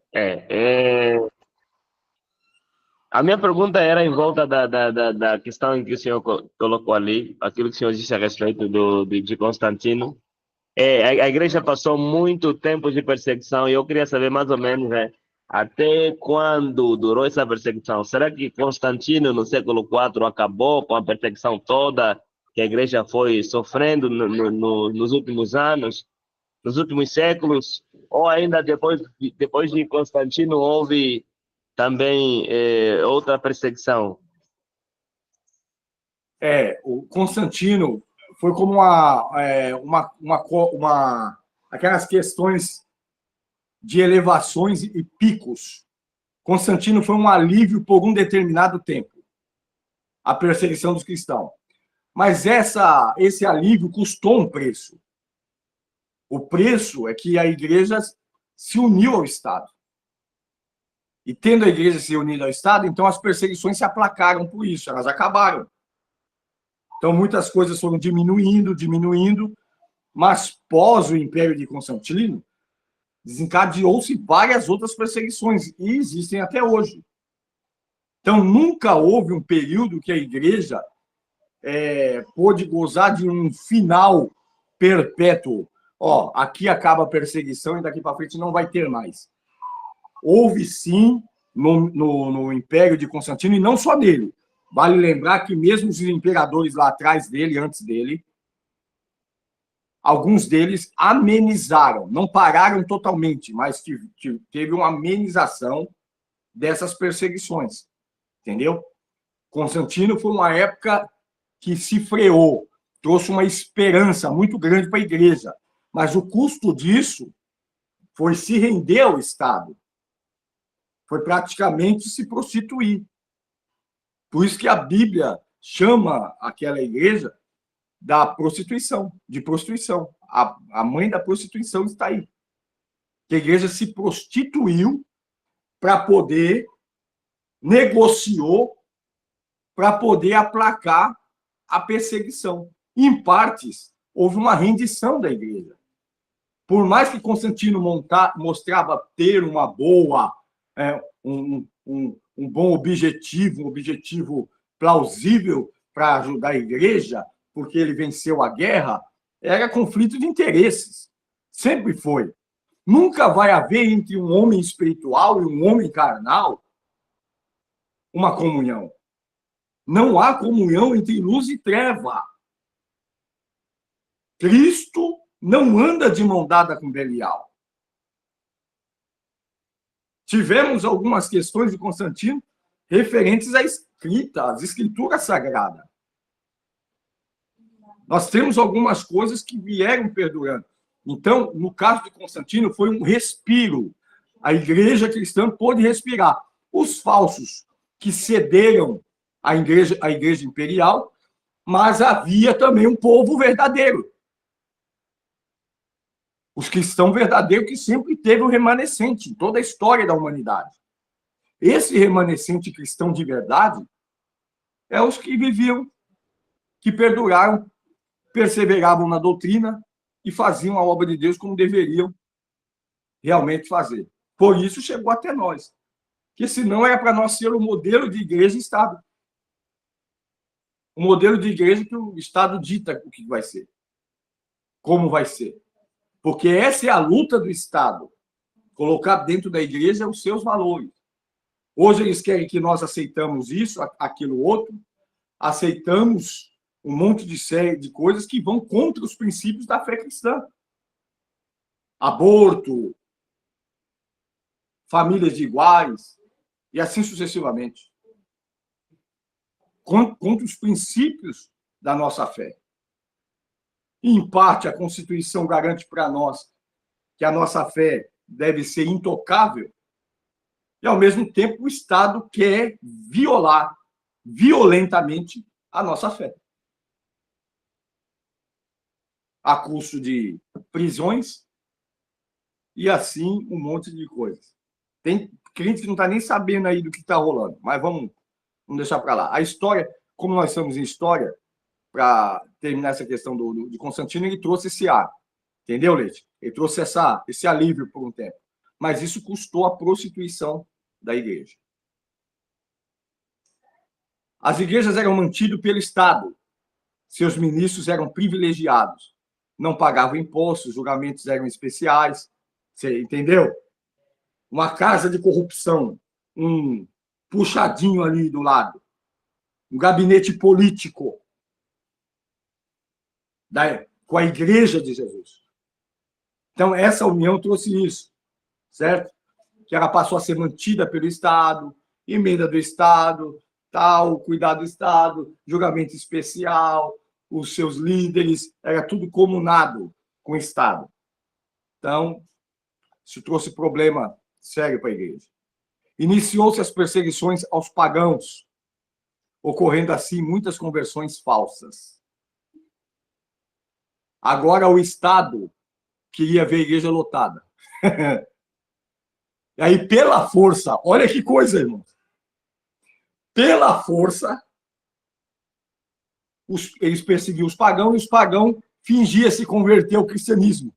A minha pergunta era em volta da questão em que o senhor colocou ali, aquilo que o senhor disse a respeito de Constantino. A igreja passou muito tempo de perseguição e eu queria saber mais ou menos até quando durou essa perseguição. Será que Constantino, no século IV, acabou com a perseguição toda que a igreja foi sofrendo nos últimos anos, nos últimos séculos? Ou ainda depois de Constantino houve também outra perseguição? O Constantino foi como aquelas questões de elevações e picos. Constantino foi um alívio por um determinado tempo, a perseguição dos cristãos. Mas esse alívio custou um preço. O preço é que a igreja se uniu ao Estado. E tendo a igreja se unido ao Estado, então as perseguições se aplacaram por isso, elas acabaram. Então muitas coisas foram diminuindo, mas pós o Império de Constantino, desencadeou-se várias outras perseguições, e existem até hoje. Então nunca houve um período que a igreja pôde gozar de um final perpétuo. Aqui acaba a perseguição e daqui para frente não vai ter mais. Houve, sim, no Império de Constantino, e não só nele. Vale lembrar que mesmo os imperadores lá atrás dele, antes dele, alguns deles amenizaram, não pararam totalmente, mas teve uma amenização dessas perseguições, entendeu? Constantino foi uma época que se freou, trouxe uma esperança muito grande para a igreja, mas o custo disso foi se render ao Estado, foi praticamente se prostituir. Por isso que a Bíblia chama aquela igreja da prostituição, de prostituição. A mãe da prostituição está aí. Que a igreja se prostituiu para poder, negociou para poder aplacar a perseguição. Em partes, houve uma rendição da igreja. Por mais que Constantino mostrava ter uma boa, um bom objetivo, um objetivo plausível para ajudar a igreja, porque ele venceu a guerra, era conflito de interesses. Sempre foi. Nunca vai haver entre um homem espiritual e um homem carnal uma comunhão. Não há comunhão entre luz e treva. Cristo não anda de mão dada com Belial. Tivemos algumas questões de Constantino referentes à escrita, às escrituras sagradas. Nós temos algumas coisas que vieram perdurando. Então, no caso de Constantino, foi um respiro. A igreja cristã pôde respirar. Os falsos que cederam à igreja imperial, mas havia também um povo verdadeiro. Os cristãos verdadeiros que sempre teve o remanescente em toda a história da humanidade. Esse remanescente cristão de verdade é os que viviam, que perduraram, perseveravam na doutrina e faziam a obra de Deus como deveriam realmente fazer. Por isso chegou até nós. Porque senão era para nós ser o modelo de igreja e Estado. O modelo de igreja que o Estado dita o que vai ser. Como vai ser. Porque essa é a luta do Estado. Colocar dentro da igreja os seus valores. Hoje eles querem que nós aceitamos isso, aquilo outro. Aceitamos um monte de série de coisas que vão contra os princípios da fé cristã. Aborto, famílias de iguais, e assim sucessivamente. Contra os princípios da nossa fé. E, em parte, a Constituição garante para nós que a nossa fé deve ser intocável, e, ao mesmo tempo, o Estado quer violar violentamente a nossa fé. A custo de prisões e, assim, um monte de coisas. Tem crente que não está nem sabendo aí do que está rolando, mas vamos deixar para lá. A história, como nós estamos em história, para terminar essa questão de Constantino, ele trouxe esse ar. Entendeu, Leite? Ele trouxe esse alívio por um tempo. Mas isso custou a prostituição da igreja. As igrejas eram mantidas pelo Estado. Seus ministros eram privilegiados. Não pagavam impostos, julgamentos eram especiais. Você entendeu? Uma casa de corrupção, um puxadinho ali do lado, um gabinete político com a igreja de Jesus. Então, essa união trouxe isso, certo? Que ela passou a ser mantida pelo Estado, emenda do Estado, tal, cuidado do Estado, julgamento especial, os seus líderes, era tudo comunado com o Estado. Então, isso trouxe problema sério para a igreja. Iniciou-se as perseguições aos pagãos, ocorrendo assim muitas conversões falsas. Agora o Estado queria ver a igreja lotada. E aí, pela força, olha que coisa, irmão. Pela força, eles perseguiam os pagãos, e os pagãos fingiam se converter ao cristianismo.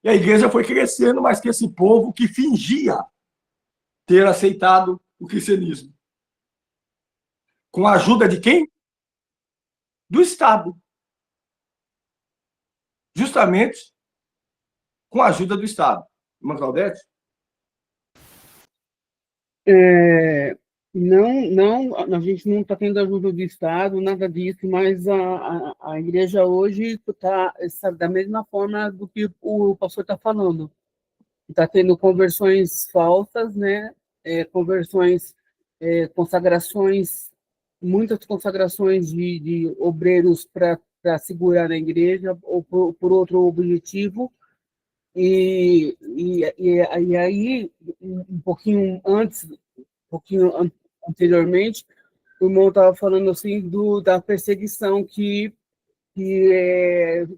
E a igreja foi crescendo, mas que esse povo que fingia ter aceitado o cristianismo. Com a ajuda de quem? Do Estado. Justamente com a ajuda do Estado. Irmã Claudete? Não, a gente não está tendo ajuda do Estado, nada disso, mas a igreja hoje está da mesma forma do que o pastor está falando. Está tendo conversões falsas, né? Conversões, consagrações, muitas consagrações de obreiros para segurar na igreja ou por outro objetivo. E aí, um pouquinho anteriormente, o irmão estava falando assim da perseguição que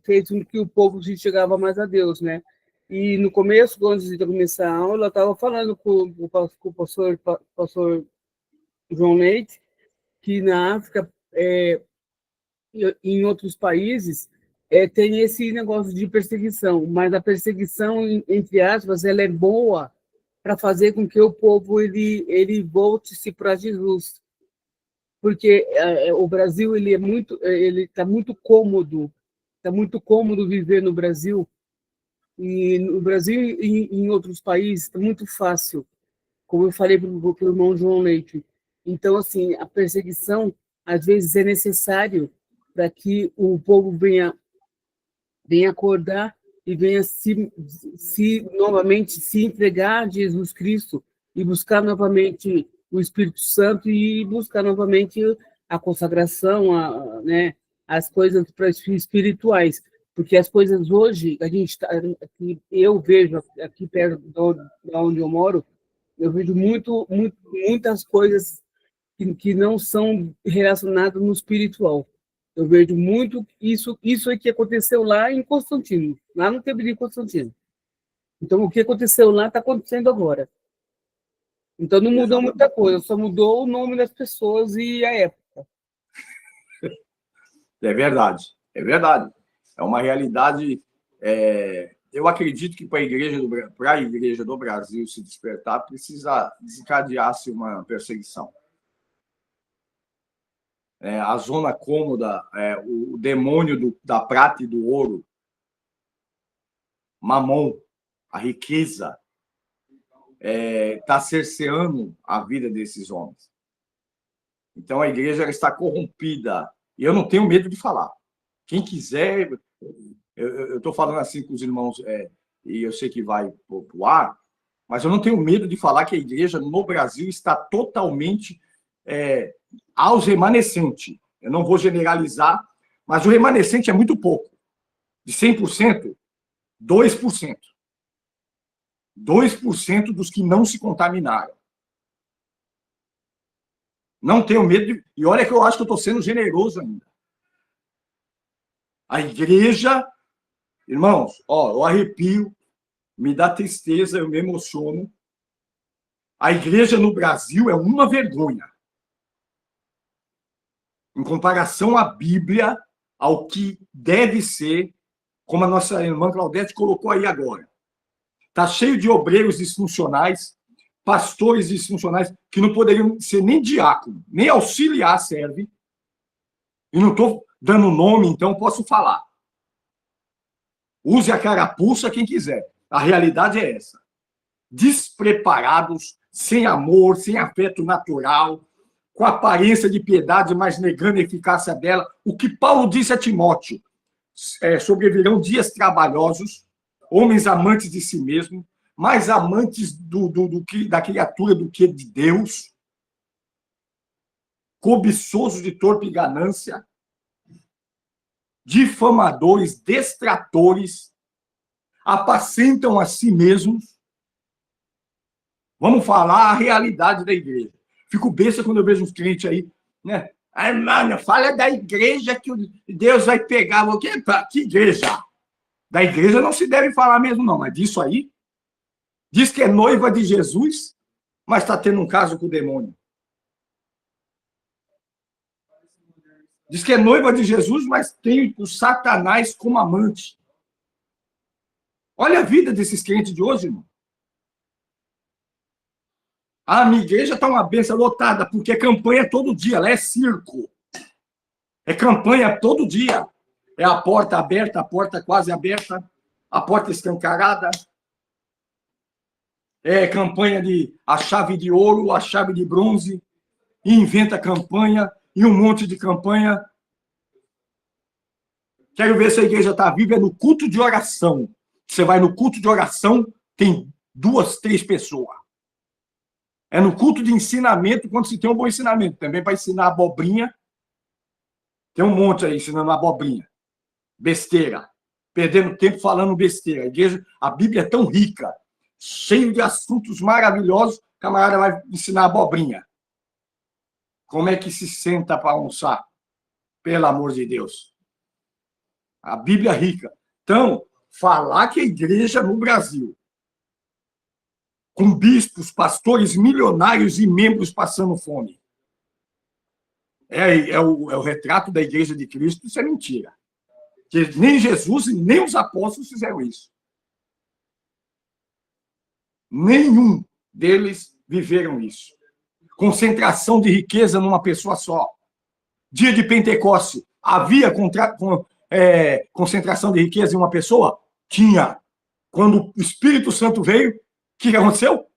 fez com que o povo se chegava mais a Deus, né? E no começo, antes de começar a aula, eu estava falando com o pastor João Leite, que na África, em outros países, tem esse negócio de perseguição, mas a perseguição, entre aspas, ela é boa para fazer com que o povo ele volte-se para Jesus, porque o Brasil ele está muito cômodo viver no Brasil, e no Brasil e em outros países está muito fácil, como eu falei para o irmão João Leite. Então, assim, a perseguição às vezes é necessário para que o povo venha acordar e venha novamente se entregar a Jesus Cristo e buscar novamente o Espírito Santo e buscar novamente a consagração, né, as coisas espirituais, porque as coisas hoje eu vejo aqui perto de onde eu moro, eu vejo muitas coisas que não são relacionadas no espiritual. Eu vejo muito isso é que aconteceu lá em Constantino, lá no tempo de Constantino. Então, o que aconteceu lá está acontecendo agora. Então, não mudou muita coisa, só mudou o nome das pessoas e a época. É verdade, é verdade. É uma realidade. Eu acredito que para a igreja do Brasil se despertar, precisa desencadear-se uma perseguição. A zona cômoda, o demônio da prata e do ouro, Mamon, a riqueza, está cerceando a vida desses homens. Então, a igreja está corrompida. E eu não tenho medo de falar. Quem quiser... Eu estou falando assim com os irmãos, e eu sei que vai para o ar, mas eu não tenho medo de falar que a igreja no Brasil está totalmente... aos remanescentes. Eu não vou generalizar, mas o remanescente é muito pouco. De 100%, 2%. 2% dos que não se contaminaram. Não tenho medo de... E olha que eu acho que eu estou sendo generoso ainda. A igreja... Irmãos, eu arrepio, me dá tristeza, eu me emociono. A igreja no Brasil é uma vergonha. Em comparação à Bíblia, ao que deve ser, como a nossa irmã Claudete colocou aí agora. Está cheio de obreiros disfuncionais, pastores disfuncionais, que não poderiam ser nem diácono, nem auxiliar serve. E não estou dando nome, então posso falar. Use a carapuça quem quiser. A realidade é essa. Despreparados, sem amor, sem afeto natural, com aparência de piedade, mas negando a eficácia dela. O que Paulo disse a Timóteo, sobrevirão dias trabalhosos, homens amantes de si mesmo, mais amantes da criatura do que de Deus, cobiçosos de torpe e ganância, difamadores, destratores, apacentam a si mesmos. Vamos falar a realidade da igreja. Fico besta quando eu vejo uns crentes aí, né? Mano, fala da igreja que Deus vai pegar. Que igreja? Da igreja não se deve falar mesmo, não. Mas disso aí, diz que é noiva de Jesus, mas está tendo um caso com o demônio. Diz que é noiva de Jesus, mas tem o Satanás como amante. Olha a vida desses crentes de hoje, irmão. A minha igreja está uma benção lotada, porque é campanha todo dia, ela é circo. É campanha todo dia. É a porta aberta, a porta quase aberta, a porta escancarada. É campanha de a chave de ouro, a chave de bronze, e inventa campanha, e um monte de campanha. Quero ver se a igreja está viva, é no culto de oração. Você vai no culto de oração, tem 2, 3 pessoas. É no culto de ensinamento, quando se tem um bom ensinamento. Também para ensinar abobrinha. Tem um monte aí ensinando abobrinha. Besteira. Perdendo tempo falando besteira. A igreja, a Bíblia é tão rica, cheio de assuntos maravilhosos, o camarada vai ensinar abobrinha. Como é que se senta para almoçar? Pelo amor de Deus. A Bíblia é rica. Então, falar que a igreja no Brasil, com bispos, pastores milionários e membros passando fome, é o retrato da igreja de Cristo, isso é mentira. Que nem Jesus e nem os apóstolos fizeram isso. Nenhum deles viveram isso. Concentração de riqueza numa pessoa só. Dia de Pentecoste, havia concentração de riqueza em uma pessoa? Tinha. Quando o Espírito Santo veio, o que aconteceu?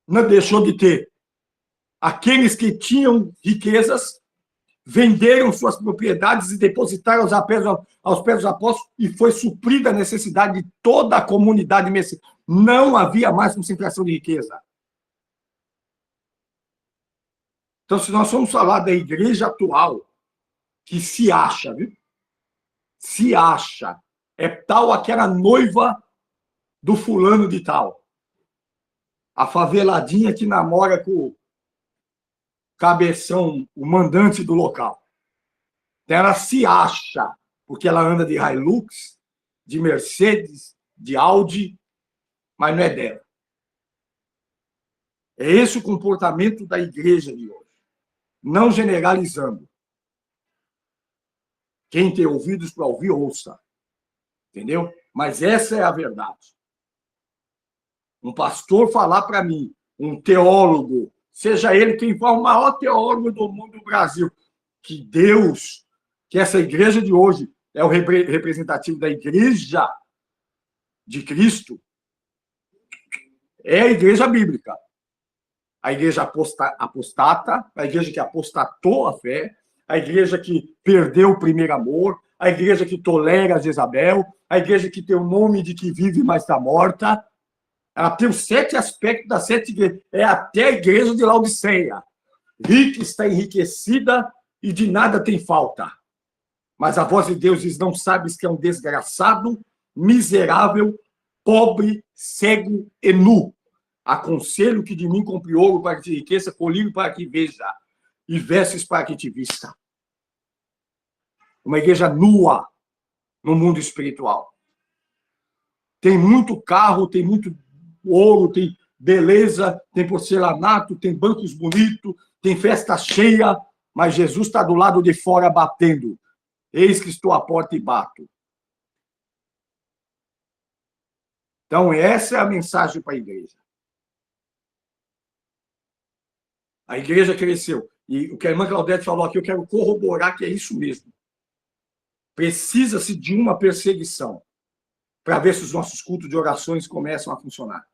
Não deixou de ter. Aqueles que tinham riquezas venderam suas propriedades e depositaram aos pés dos apóstolos e foi suprida a necessidade de toda a comunidade messiânica. Não havia mais concentração de riqueza. Então, se nós formos falar da igreja atual, que se acha, viu? Se acha, é tal aquela noiva do fulano de tal. A faveladinha que namora com o cabeção, o mandante do local. Então, ela se acha, porque ela anda de Hilux, de Mercedes, de Audi, mas não é dela. É esse o comportamento da igreja de hoje. Não generalizando. Quem tem ouvidos para ouvir, ouça. Entendeu? Mas essa é a verdade. Um pastor falar para mim, um teólogo, seja ele quem for o maior teólogo do mundo do Brasil, que Deus, que essa igreja de hoje é o representativo da igreja de Cristo, é a igreja bíblica. A igreja apostata, a igreja que apostatou a fé, a igreja que perdeu o primeiro amor, a igreja que tolera Jezabel, a igreja que tem o nome de que vive, mas está morta. Ela tem os 7 aspectos das 7 igrejas. É até a igreja de Laodiceia. Rica está enriquecida e de nada tem falta. Mas a voz de Deus diz, não sabes que é um desgraçado, miserável, pobre, cego e nu. Aconselho que de mim compre ouro para que te enriqueça, colírio para que veja, e vestes para que te vista. Uma igreja nua no mundo espiritual. Tem muito carro, tem muito ouro, tem beleza, tem porcelanato, tem bancos bonitos, tem festa cheia, mas Jesus está do lado de fora batendo. Eis que estou à porta e bato. Então, essa é a mensagem para a igreja. A igreja cresceu. E o que a irmã Claudete falou aqui, eu quero corroborar que é isso mesmo. Precisa-se de uma perseguição para ver se os nossos cultos de orações começam a funcionar.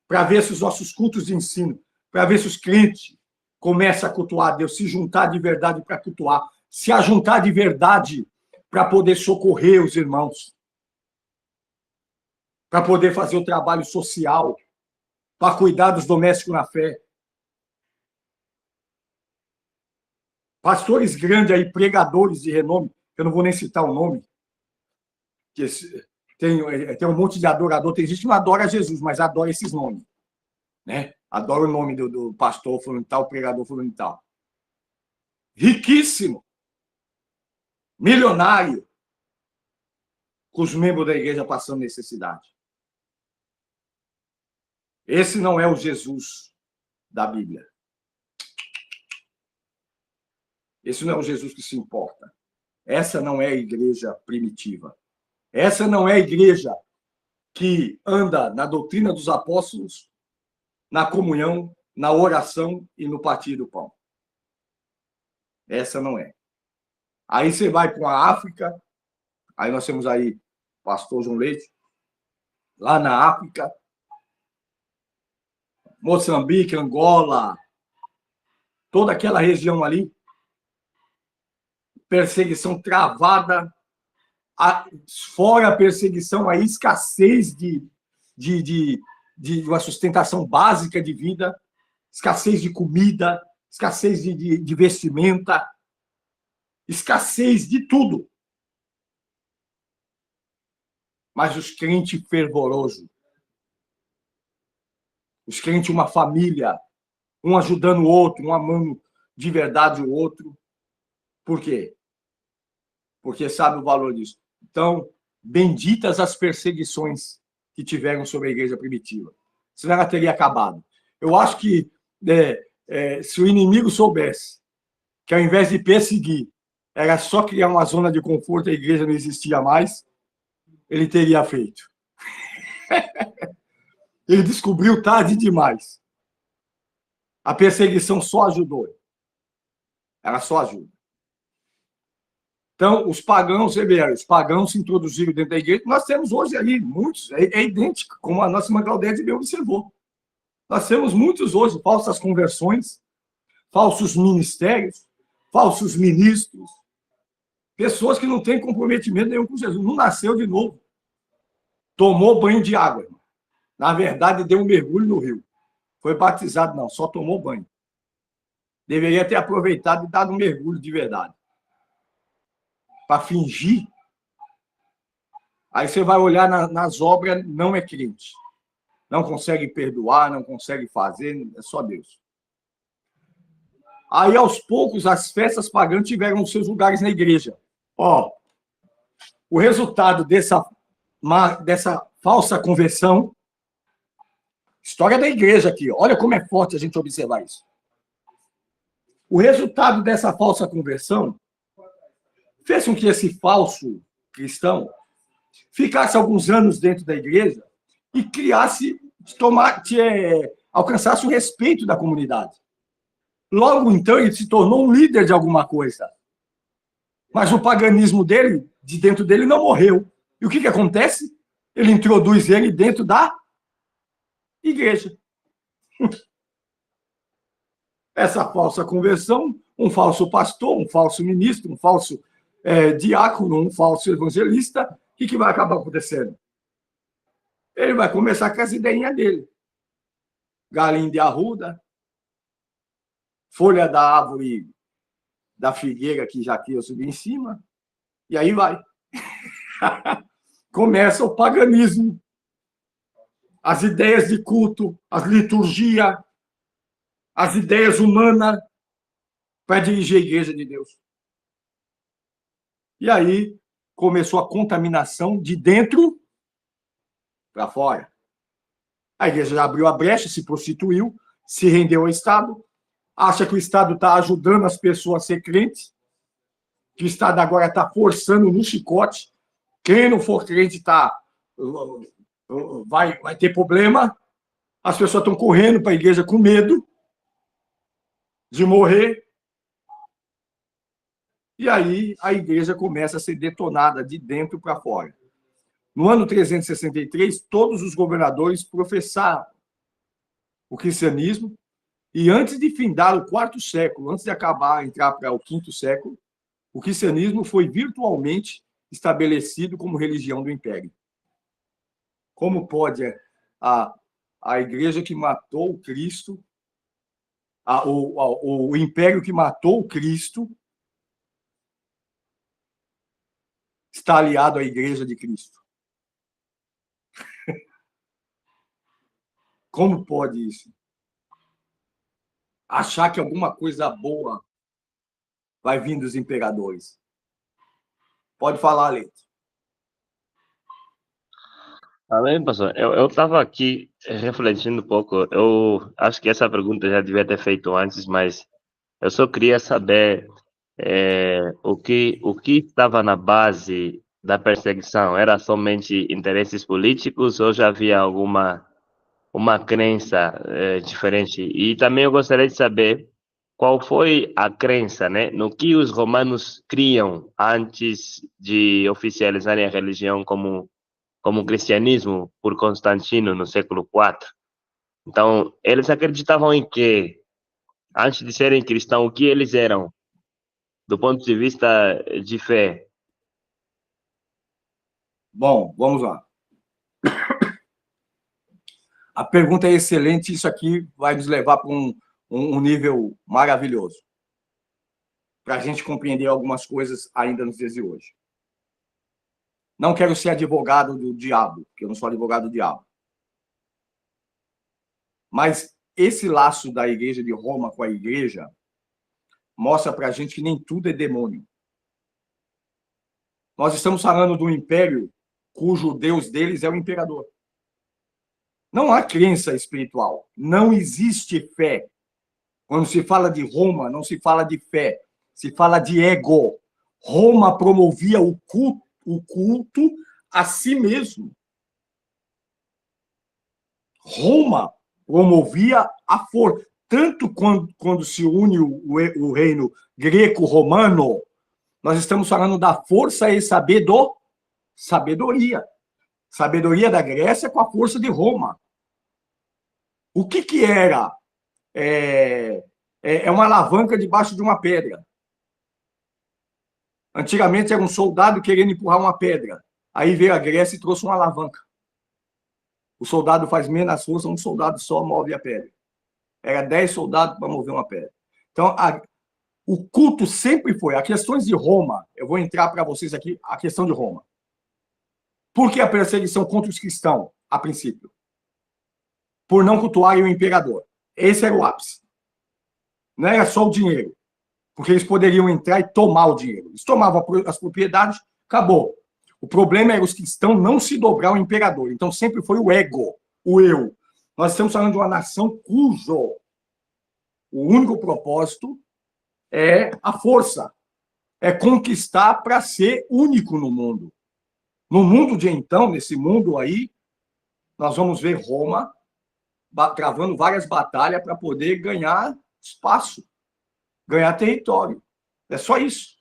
Para ver se os nossos cultos de ensino, para ver se os crentes começam a cultuar Deus, se juntar de verdade para cultuar, se ajuntar de verdade para poder socorrer os irmãos, para poder fazer o trabalho social, para cuidar dos domésticos na fé. Pastores grandes aí, pregadores de renome, eu não vou nem citar o nome, que tem um monte de adorador, tem gente que não adora Jesus, mas adora esses nomes, né? Adora o nome do pastor fulano tal, pregador fulano tal. Riquíssimo, milionário, com os membros da igreja passando necessidade. Esse não é o Jesus da Bíblia. Esse não é o Jesus que se importa. Essa não é a igreja primitiva. Essa não é a igreja que anda na doutrina dos apóstolos, na comunhão, na oração e no partir do pão. Essa não é. Aí você vai para a África, aí nós temos aí o pastor João Leite, lá na África, Moçambique, Angola, toda aquela região ali, perseguição travada, fora a perseguição, a escassez de uma sustentação básica de vida, escassez de comida, escassez de vestimenta, escassez de tudo. Mas os crentes fervorosos, os crentes uma família, um ajudando o outro, um amando de verdade o outro. Por quê? Porque sabe o valor disso. Então, benditas as perseguições que tiveram sobre a igreja primitiva. Senão ela teria acabado. Eu acho que se o inimigo soubesse que, ao invés de perseguir, era só criar uma zona de conforto, a igreja não existia mais, ele teria feito. Ele descobriu tarde demais. A perseguição só ajudou. Ela só ajuda. Então, os pagãos se introduziram dentro da igreja. Nós temos hoje ali muitos, é idêntico, como a nossa irmã Claudete bem observou. Nós temos muitos hoje, falsas conversões, falsos ministérios, falsos ministros, pessoas que não têm comprometimento nenhum com Jesus. Não nasceu de novo. Tomou banho de água. Na verdade, deu um mergulho no rio. Foi batizado, não, só tomou banho. Deveria ter aproveitado e dado um mergulho de verdade. Para fingir. Aí você vai olhar nas obras, não é crente. Não consegue perdoar, não consegue fazer, é só Deus. Aí, aos poucos, as festas pagãs tiveram os seus lugares na igreja. O resultado dessa falsa conversão, história da igreja aqui, olha como é forte a gente observar isso. O resultado dessa falsa conversão fez com que esse falso cristão ficasse alguns anos dentro da igreja e alcançasse o respeito da comunidade. Logo, então, ele se tornou um líder de alguma coisa. Mas o paganismo dele, de dentro dele, não morreu. E o que acontece? Ele introduz ele dentro da igreja. Essa falsa conversão, um falso pastor, um falso ministro, um falso diácono, um falso evangelista, o que vai acabar acontecendo? Ele vai começar com as ideinhas dele. Galinha de arruda, folha da árvore da figueira que já eu subi em cima, e aí vai. Começa o paganismo. As ideias de culto, as liturgias, as ideias humanas para dirigir a igreja de Deus. E aí começou a contaminação de dentro para fora. A igreja já abriu a brecha, se prostituiu, se rendeu ao Estado, acha que o Estado está ajudando as pessoas a ser crentes, que o Estado agora está forçando no chicote. Quem não for crente vai ter problema. As pessoas estão correndo para a igreja com medo de morrer. E aí a igreja começa a ser detonada de dentro para fora. No ano 363, todos os governadores professaram o cristianismo, e antes de findar o 4º século, antes de acabar, entrar para o 5º século, o cristianismo foi virtualmente estabelecido como religião do império. Como pode a igreja que matou o Cristo, o império que matou o Cristo, está aliado à igreja de Cristo? Como pode isso? Achar que alguma coisa boa vai vir dos imperadores. Pode falar, Leito. Amém, pastor. Eu estava aqui refletindo um pouco. Eu acho que essa pergunta já devia ter feito antes, mas eu só queria saber o que estava na base da perseguição. Era somente interesses políticos ou já havia uma crença diferente? E também eu gostaria de saber qual foi a crença, né, no que os romanos criam antes de oficializarem a religião como cristianismo por Constantino no século IV. Então, eles acreditavam em quê? Antes de serem cristãos, o que eles eram, do ponto de vista de fé? Bom, vamos lá. A pergunta é excelente, isso aqui vai nos levar para um nível maravilhoso, para a gente compreender algumas coisas ainda nos dias de hoje. Não quero ser advogado do diabo, porque eu não sou advogado do diabo. Mas esse laço da igreja de Roma com a igreja mostra para a gente que nem tudo é demônio. Nós estamos falando de um império cujo Deus deles é o imperador. Não há crença espiritual. Não existe fé. Quando se fala de Roma, não se fala de fé. Se fala de ego. Roma promovia o culto a si mesmo. Roma promovia a força. Tanto quando se une o reino greco-romano, nós estamos falando da força e sabedoria. Sabedoria da Grécia com a força de Roma. O que era? É uma alavanca debaixo de uma pedra. Antigamente era um soldado querendo empurrar uma pedra. Aí veio a Grécia e trouxe uma alavanca. O soldado faz menos força, um soldado só move a pedra. Era 10 soldados para mover uma pedra. Então, o culto sempre foi. As questões de Roma, eu vou entrar para vocês aqui, a questão de Roma. Por que a perseguição contra os cristãos, a princípio? Por não cultuarem o imperador. Esse era o ápice. Não era só o dinheiro. Porque eles poderiam entrar e tomar o dinheiro. Eles tomavam as propriedades, acabou. O problema era os cristãos não se dobrar ao imperador. Então, sempre foi o ego, o eu. Nós estamos falando de uma nação cujo o único propósito é a força. É conquistar para ser único no mundo. No mundo de então, nesse mundo aí, nós vamos ver Roma travando várias batalhas para poder ganhar espaço, ganhar território. É só isso.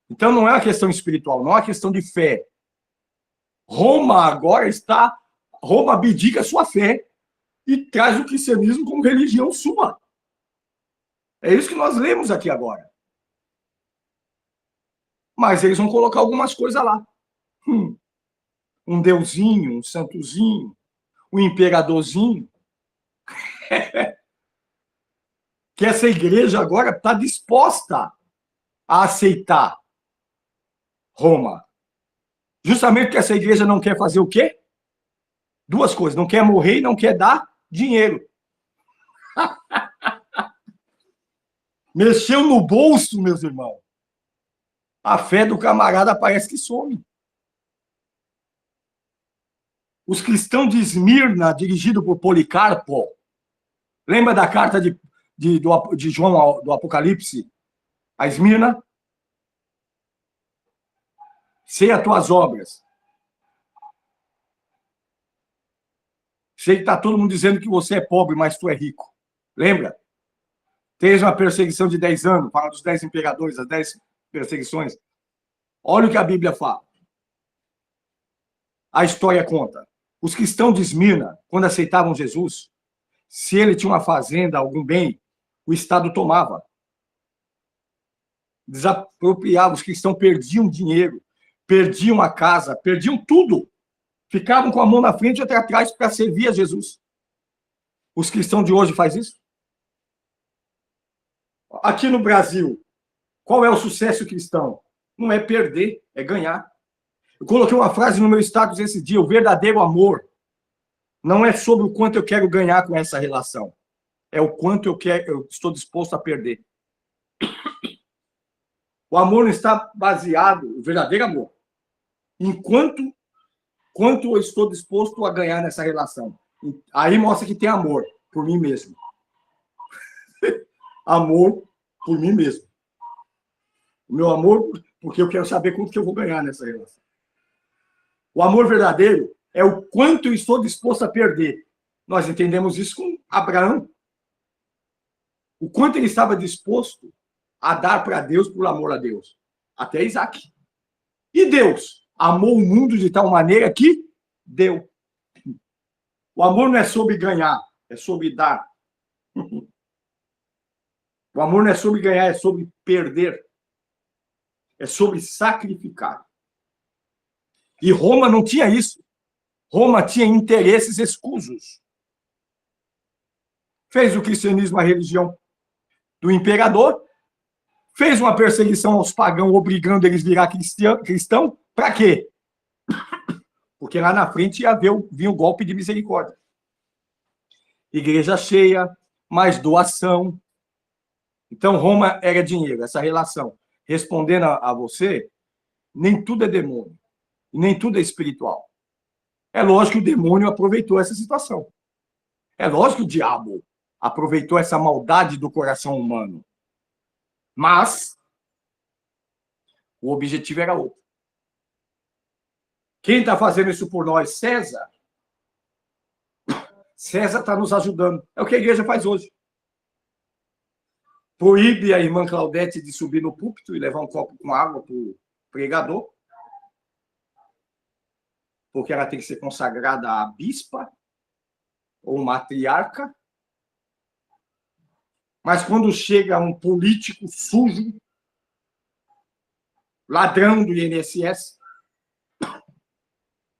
Então, não é uma questão espiritual, não é uma questão de fé. Roma agora está... Roma abdica a sua fé e traz o cristianismo como religião sua. É isso que nós lemos aqui agora. Mas eles vão colocar algumas coisas lá. Um deusinho, um santozinho, um imperadorzinho. Que essa igreja agora está disposta a aceitar Roma. Justamente porque essa igreja não quer fazer o quê? Duas coisas. Não quer morrer e não quer dar dinheiro. Mexeu no bolso, meus irmãos. A fé do camarada parece que some. Os cristãos de Esmirna, dirigido por Policarpo, lembra da carta de João do Apocalipse a Esmirna? Sei as tuas obras. Sei que está todo mundo dizendo que você é pobre, mas tu é rico. Lembra? Tens uma perseguição de 10 anos, fala dos 10 imperadores, as 10 perseguições. Olha o que a Bíblia fala. A história conta. Os cristãos de Esmirna, quando aceitavam Jesus, se ele tinha uma fazenda, algum bem, o Estado tomava. Desapropriava, os cristãos perdiam dinheiro, perdiam a casa, perdiam tudo. Ficavam com a mão na frente e outra atrás para servir a Jesus. Os cristãos de hoje fazem isso? Aqui no Brasil, qual é o sucesso cristão? Não é perder, é ganhar. Eu coloquei uma frase no meu status esse dia: o verdadeiro amor não é sobre o quanto eu quero ganhar com essa relação, é o quanto eu estou disposto a perder. O amor não está baseado, o verdadeiro amor, em quanto eu estou disposto a ganhar nessa relação. Aí mostra que tem amor por mim mesmo. Amor por mim mesmo. O meu amor, porque eu quero saber quanto que eu vou ganhar nessa relação. O amor verdadeiro é o quanto eu estou disposto a perder. Nós entendemos isso com Abraão. O quanto ele estava disposto a dar para Deus por amor a Deus. Até Isaac. E Deus amou o mundo de tal maneira que deu. O amor não é sobre ganhar, é sobre dar. O amor não é sobre ganhar, é sobre perder. É sobre sacrificar. E Roma não tinha isso. Roma tinha interesses escusos. Fez o cristianismo a religião do imperador, fez uma perseguição aos pagãos, obrigando eles a virar cristão. Para quê? Porque lá na frente ia vir o golpe de misericórdia. Igreja cheia, mais doação. Então, Roma era dinheiro, essa relação. Respondendo a você, nem tudo é demônio. E nem tudo é espiritual. É lógico que o demônio aproveitou essa situação. É lógico que o diabo aproveitou essa maldade do coração humano. Mas o objetivo era outro. Quem está fazendo isso por nós? César. César está nos ajudando. É o que a igreja faz hoje. Proíbe a irmã Claudete de subir no púlpito e levar um copo com água para o pregador, porque ela tem que ser consagrada a bispa ou matriarca. Mas quando chega um político sujo, ladrão do INSS,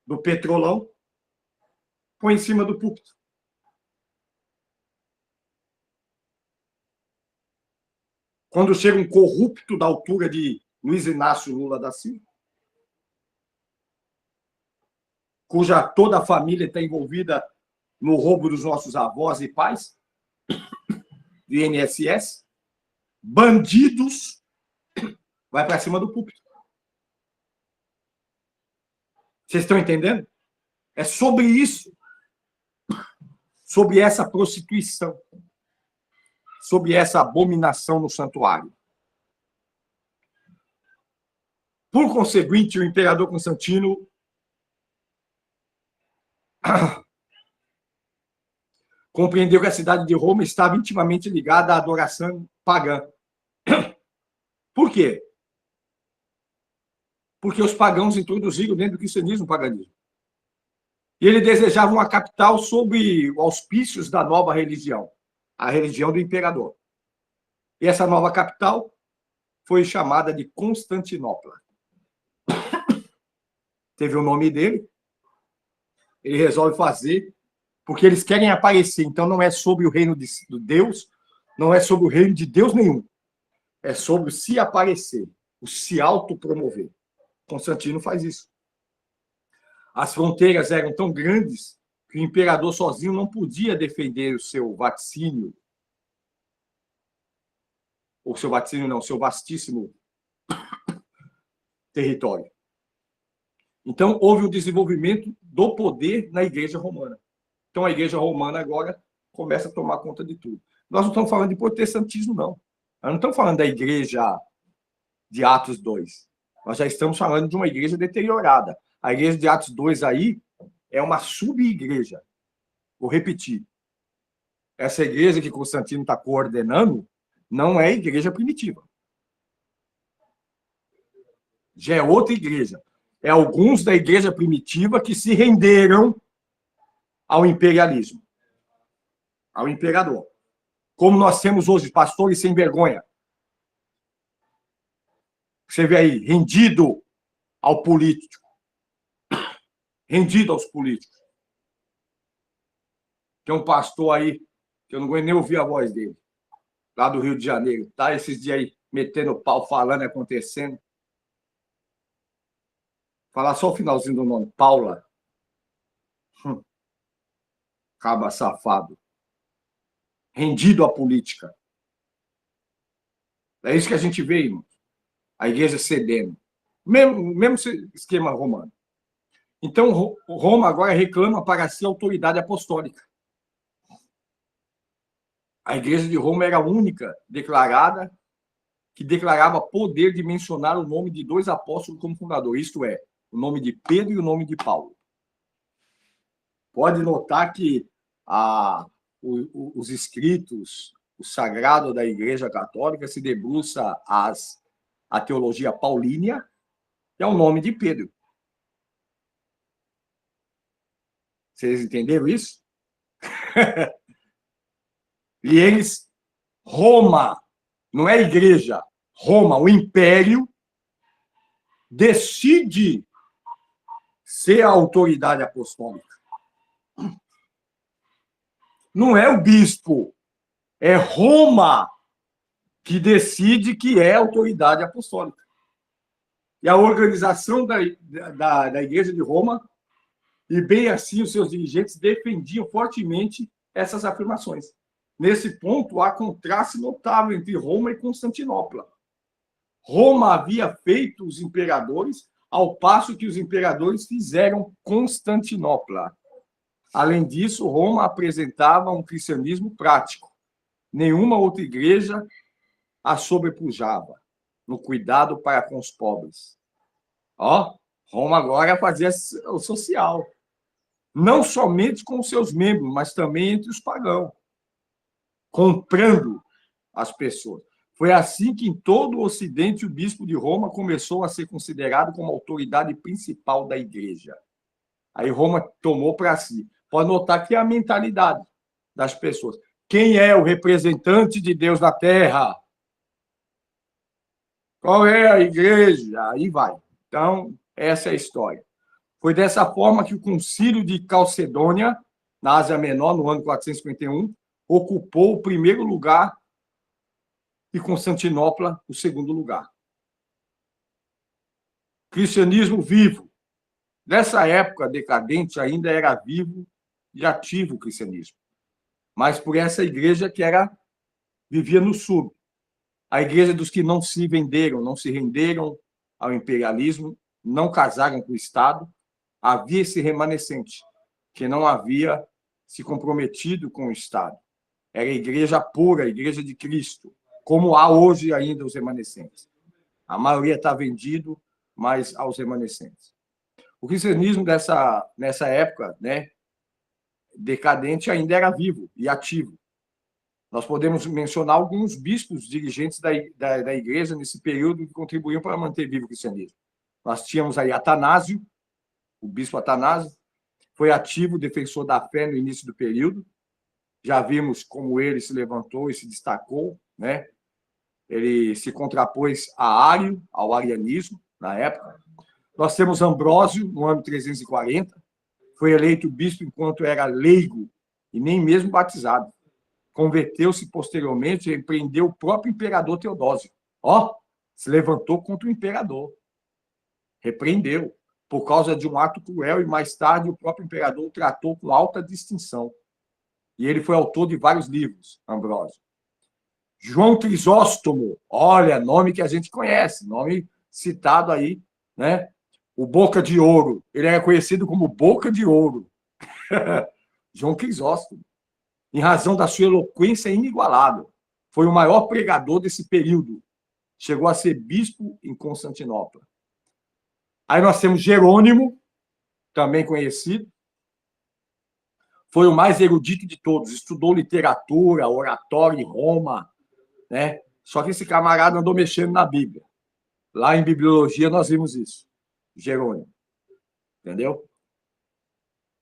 do petrolão, põe em cima do púlpito. Quando chega um corrupto da altura de Luiz Inácio Lula da Silva, cuja toda a família está envolvida no roubo dos nossos avós e pais, do INSS, bandidos, vai para cima do púlpito. Vocês estão entendendo? É sobre isso, sobre essa prostituição, sobre essa abominação no santuário. Por conseguinte, o imperador Constantino compreendeu que a cidade de Roma estava intimamente ligada à adoração pagã. Por quê? Porque os pagãos introduziram dentro do cristianismo o paganismo. E ele desejava uma capital sob auspícios da nova religião, a religião do imperador. E essa nova capital foi chamada de Constantinopla. Teve o nome dele. Ele resolve fazer, porque eles querem aparecer. Então, não é sobre o reino de Deus, não é sobre o reino de Deus nenhum. É sobre se aparecer, o se autopromover. Constantino faz isso. As fronteiras eram tão grandes que o imperador sozinho não podia defender o seu vaticínio. Ou seu vaticínio não, seu vastíssimo território. Então, houve o desenvolvimento do poder na Igreja Romana. Então, a Igreja Romana agora começa a tomar conta de tudo. Nós não estamos falando de protestantismo, não. Nós não estamos falando da Igreja de Atos 2. Nós já estamos falando de uma igreja deteriorada. A Igreja de Atos 2 aí é uma sub-igreja. Vou repetir. Essa igreja que Constantino está coordenando não é a igreja primitiva. Já é outra igreja. É alguns da igreja primitiva que se renderam ao imperialismo, ao imperador. Como nós temos hoje pastores sem vergonha. Você vê aí, rendido ao político. Rendido aos políticos. Tem um pastor aí, que eu não aguento nem ouvir a voz dele, lá do Rio de Janeiro. Tá esses dias aí, metendo pau, falando, acontecendo. Falar só o finalzinho do nome. Paula. Caba safado. Rendido à política. É isso que a gente vê, irmão. A igreja cedendo. Mesmo esquema romano. Então, Roma agora reclama para si a autoridade apostólica. A igreja de Roma era a única declarada que declarava poder de mencionar o nome de 2 apóstolos como fundador, isto é, o nome de Pedro e o nome de Paulo. Pode notar que os escritos, o sagrado da Igreja Católica se debruça a teologia paulínia, que é o nome de Pedro. Vocês entenderam isso? E eles, Roma, não é igreja, Roma, o império, decide ser a autoridade apostólica. Não é o bispo, é Roma que decide que é a autoridade apostólica. E a organização da Igreja de Roma, e bem assim os seus dirigentes, defendiam fortemente essas afirmações. Nesse ponto, há contraste notável entre Roma e Constantinopla. Roma havia feito os imperadores ao passo que os imperadores fizeram Constantinopla. Além disso, Roma apresentava um cristianismo prático. Nenhuma outra igreja a sobrepujava no cuidado para com os pobres. Ó, Roma agora fazia o social. Não somente com os seus membros, mas também entre os pagãos, comprando as pessoas. Foi assim que, em todo o Ocidente, o bispo de Roma começou a ser considerado como a autoridade principal da igreja. Aí Roma tomou para si. Pode notar que é a mentalidade das pessoas. Quem é o representante de Deus na Terra? Qual é a igreja? Aí vai. Então, essa é a história. Foi dessa forma que o Concílio de Calcedônia, na Ásia Menor, no ano 451, ocupou o primeiro lugar e Constantinopla o segundo lugar. Cristianismo vivo. Nessa época decadente, ainda era vivo e ativo o cristianismo. Mas por essa igreja que vivia no sul. A igreja dos que não se venderam, não se renderam ao imperialismo, não casaram com o Estado. Havia esse remanescente, que não havia se comprometido com o Estado. Era a igreja pura, a igreja de Cristo, como há hoje ainda os remanescentes. A maioria está vendido, mas aos remanescentes. O cristianismo nessa época, né, decadente, ainda era vivo e ativo. Nós podemos mencionar alguns bispos dirigentes da igreja nesse período que contribuíram para manter vivo o cristianismo. Nós tínhamos aí Atanásio, o bispo Atanásio, foi ativo defensor da fé no início do período. Já vimos como ele se levantou e se destacou, né? Ele se contrapôs ao arianismo, na época. Nós temos Ambrósio, no ano 340, foi eleito bispo enquanto era leigo e nem mesmo batizado. Converteu-se posteriormente e empreendeu o próprio imperador Teodósio. Se levantou contra o imperador. Repreendeu, por causa de um ato cruel, e mais tarde o próprio imperador o tratou com alta distinção. E ele foi autor de vários livros, Ambrósio. João Crisóstomo, olha, nome que a gente conhece, nome citado aí, né? O Boca de Ouro. Ele era conhecido como Boca de Ouro. João Crisóstomo. Em razão da sua eloquência inigualável. Foi o maior pregador desse período. Chegou a ser bispo em Constantinopla. Aí nós temos Jerônimo, também conhecido. Foi o mais erudito de todos. Estudou literatura, oratória em Roma, né? Só que esse camarada andou mexendo na Bíblia. Lá em bibliologia nós vimos isso. Jerônimo. Entendeu?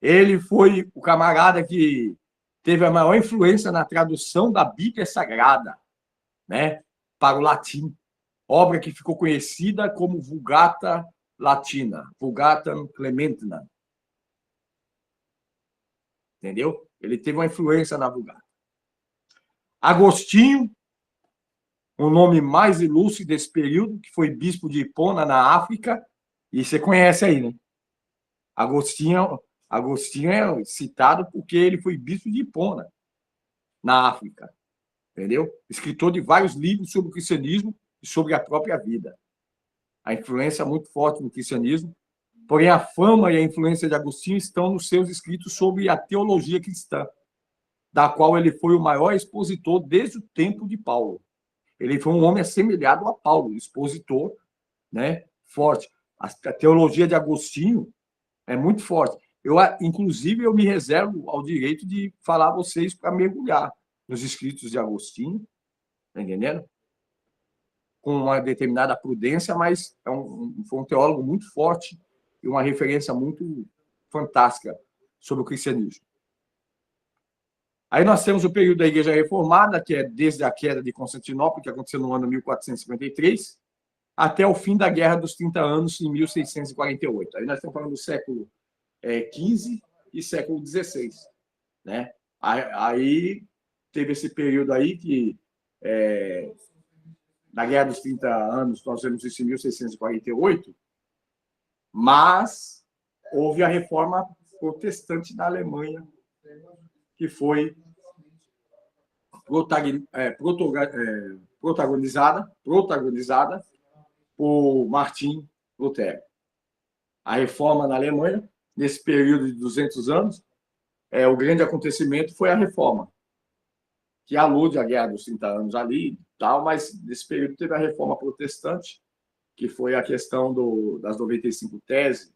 Ele foi o camarada que teve a maior influência na tradução da Bíblia Sagrada, né, para o latim. Obra que ficou conhecida como Vulgata Latina, Vulgata Clementina. Entendeu? Ele teve uma influência na Vulgata. Agostinho, o nome mais ilustre desse período, que foi bispo de Hipona, na África, e você conhece aí, né? Agostinho é citado porque ele foi bispo de Hipona, na África. Entendeu? Escritor de vários livros sobre o cristianismo e sobre a própria vida. A influência é muito forte no cristianismo, porém a fama e a influência de Agostinho estão nos seus escritos sobre a teologia cristã, da qual ele foi o maior expositor desde o tempo de Paulo. Ele foi um homem assemelhado a Paulo, expositor, né, forte. A teologia de Agostinho é muito forte. Inclusive, eu me reservo ao direito de falar a vocês para mergulhar nos escritos de Agostinho, tá entendendo? Com uma determinada prudência, mas foi um teólogo muito forte e uma referência muito fantástica sobre o cristianismo. Aí nós temos o período da Igreja Reformada, que é desde a queda de Constantinopla, que aconteceu no ano 1453, até o fim da Guerra dos 30 Anos, em 1648. Aí nós estamos falando do século XV e século XVI, né? Aí teve esse período aí que, na Guerra dos 30 Anos, nós vemos isso em 1648, mas houve a reforma protestante na Alemanha, que foi protagonizada por Martim Lutero. a reforma na Alemanha, nesse período de 200 anos, o grande acontecimento foi a reforma, que alude à Guerra dos 30 anos ali, tal, mas nesse período teve a reforma protestante, que foi a questão das 95 teses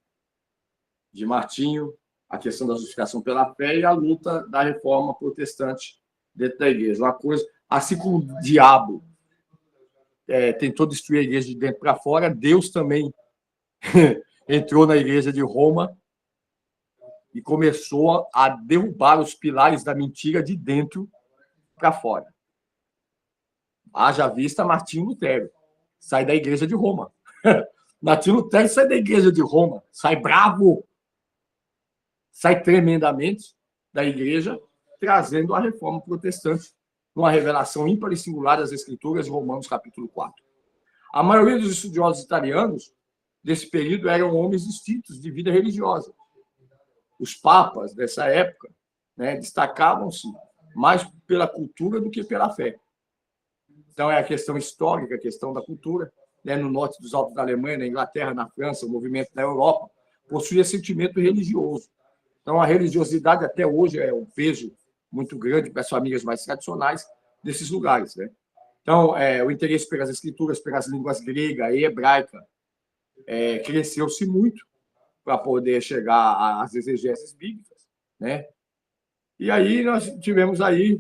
de Martinho, a questão da justificação pela fé e a luta da reforma protestante dentro da igreja. Uma coisa, assim como o diabo tentou destruir a igreja de dentro para fora, Deus também entrou na igreja de Roma e começou a derrubar os pilares da mentira de dentro para fora. Haja vista Martinho Lutero, sai da igreja de Roma. Martinho Lutero sai da igreja de Roma, sai bravo, sai tremendamente da igreja, trazendo a reforma protestante, uma revelação ímpar e singular das Escrituras, de Romanos, capítulo 4. A maioria dos estudiosos italianos desse período eram homens distintos de vida religiosa. Os papas dessa época, né, destacavam-se mais pela cultura do que pela fé. Então, é a questão histórica, a questão da cultura, né, no norte dos Alpes da Alemanha, na Inglaterra, na França, o movimento da Europa, possuía sentimento religioso. Então, a religiosidade até hoje é um peso muito grande para as famílias mais tradicionais desses lugares, né? Então, o interesse pelas escrituras, pelas línguas grega e hebraica, cresceu-se muito para poder chegar às exegeses bíblicas, né? E aí nós tivemos aí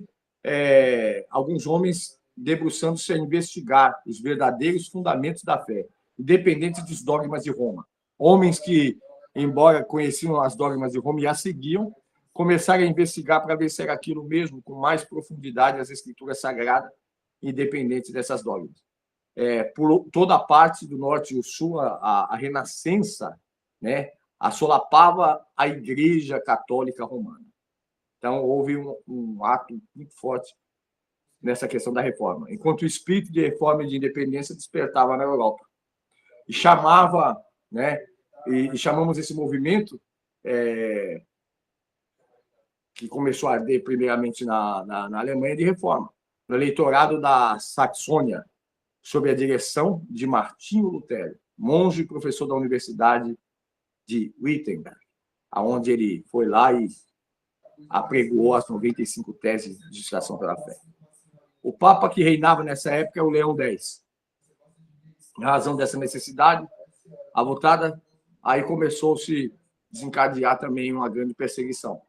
alguns homens debruçando-se a investigar os verdadeiros fundamentos da fé, independente dos dogmas de Roma. Homens que, embora conheciam as dogmas de Roma e as seguiam, começaram a investigar para ver se era aquilo mesmo, com mais profundidade, as escrituras sagradas, independente dessas dogmas. Por toda a parte do norte e do sul, a renascença, né, assolapava a Igreja Católica Romana. Então, houve um ato muito forte nessa questão da reforma, enquanto o espírito de reforma e de independência despertava na Europa. E chamava, né, e chamamos esse movimento, que começou a arder primeiramente na Alemanha, de reforma. No eleitorado da Saxônia, sob a direção de Martinho Lutero, monge e professor da Universidade de Wittenberg, aonde ele foi lá e apregoou as 95 teses de justificação pela fé. O Papa que reinava nessa época é o Leão X. Em razão dessa necessidade avotada, aí começou-se a desencadear também uma grande perseguição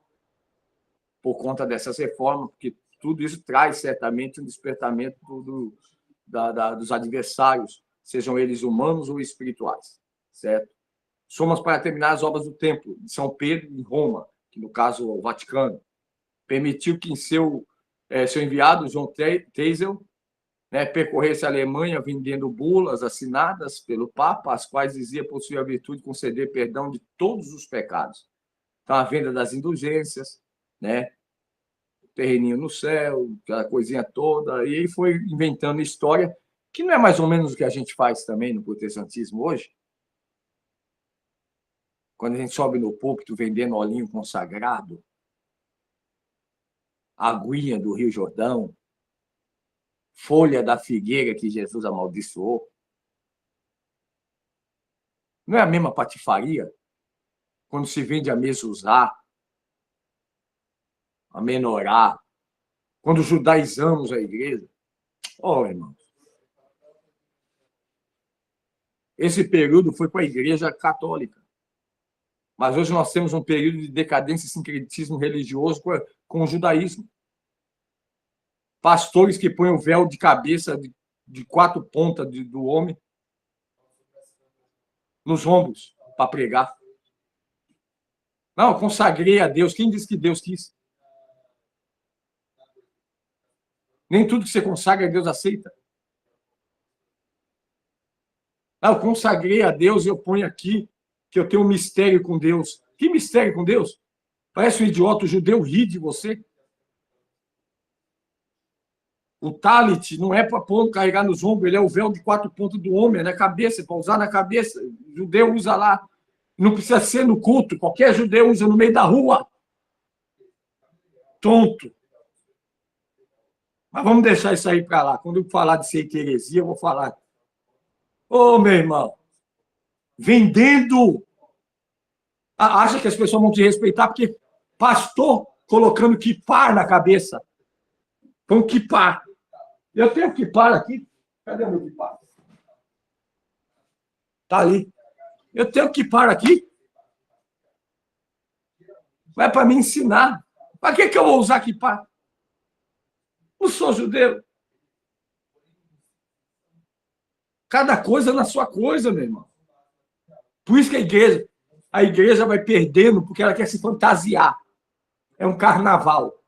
por conta dessas reformas, porque tudo isso traz certamente um despertamento dos adversários, sejam eles humanos ou espirituais, certo? Somos para terminar as obras do Templo de São Pedro em Roma, que no caso o Vaticano, permitiu que em seu enviado, João Teisel, né, percorresse a Alemanha vendendo bulas assinadas pelo Papa, as quais dizia possuir a virtude de conceder perdão de todos os pecados. Então, a venda das indulgências, né, terreninho no céu, aquela coisinha toda, e ele foi inventando história, que não é mais ou menos o que a gente faz também no protestantismo hoje? Quando a gente sobe no púlpito vendendo olhinho consagrado, a aguinha do Rio Jordão, folha da figueira que Jesus amaldiçoou. Não é a mesma patifaria quando se vende a mezuzá, a menorá, quando judaizamos a igreja? Irmãos, esse período foi para a igreja católica. Mas hoje nós temos um período de decadência e sincretismo religioso com o judaísmo. Pastores que põem o véu de cabeça de 4 pontas do homem nos ombros para pregar. Não, consagrei a Deus. Quem disse que Deus quis? Nem tudo que você consagra, Deus aceita. Não, eu consagrei a Deus e eu ponho aqui que eu tenho um mistério com Deus. Que mistério com Deus? Parece um idiota, o judeu ri de você. O talit não é para carregar nos ombros, ele é o véu de 4 pontas do homem, é na cabeça, para usar na cabeça. O judeu usa lá. Não precisa ser no culto, qualquer judeu usa no meio da rua. Tonto. Mas vamos deixar isso aí para lá. Quando eu falar de ser heresia, eu vou falar. Meu irmão, vendendo Acha que as pessoas vão te respeitar porque pastor colocando kipar na cabeça. Com kipar. Eu tenho kipar aqui. Cadê o meu kipar? Tá ali. Eu tenho kipar aqui. Vai para me ensinar. Para que eu vou usar kipar? Não sou judeu. Cada coisa na sua coisa, meu irmão. Por isso que a igreja vai perdendo, porque ela quer se fantasiar. É um carnaval.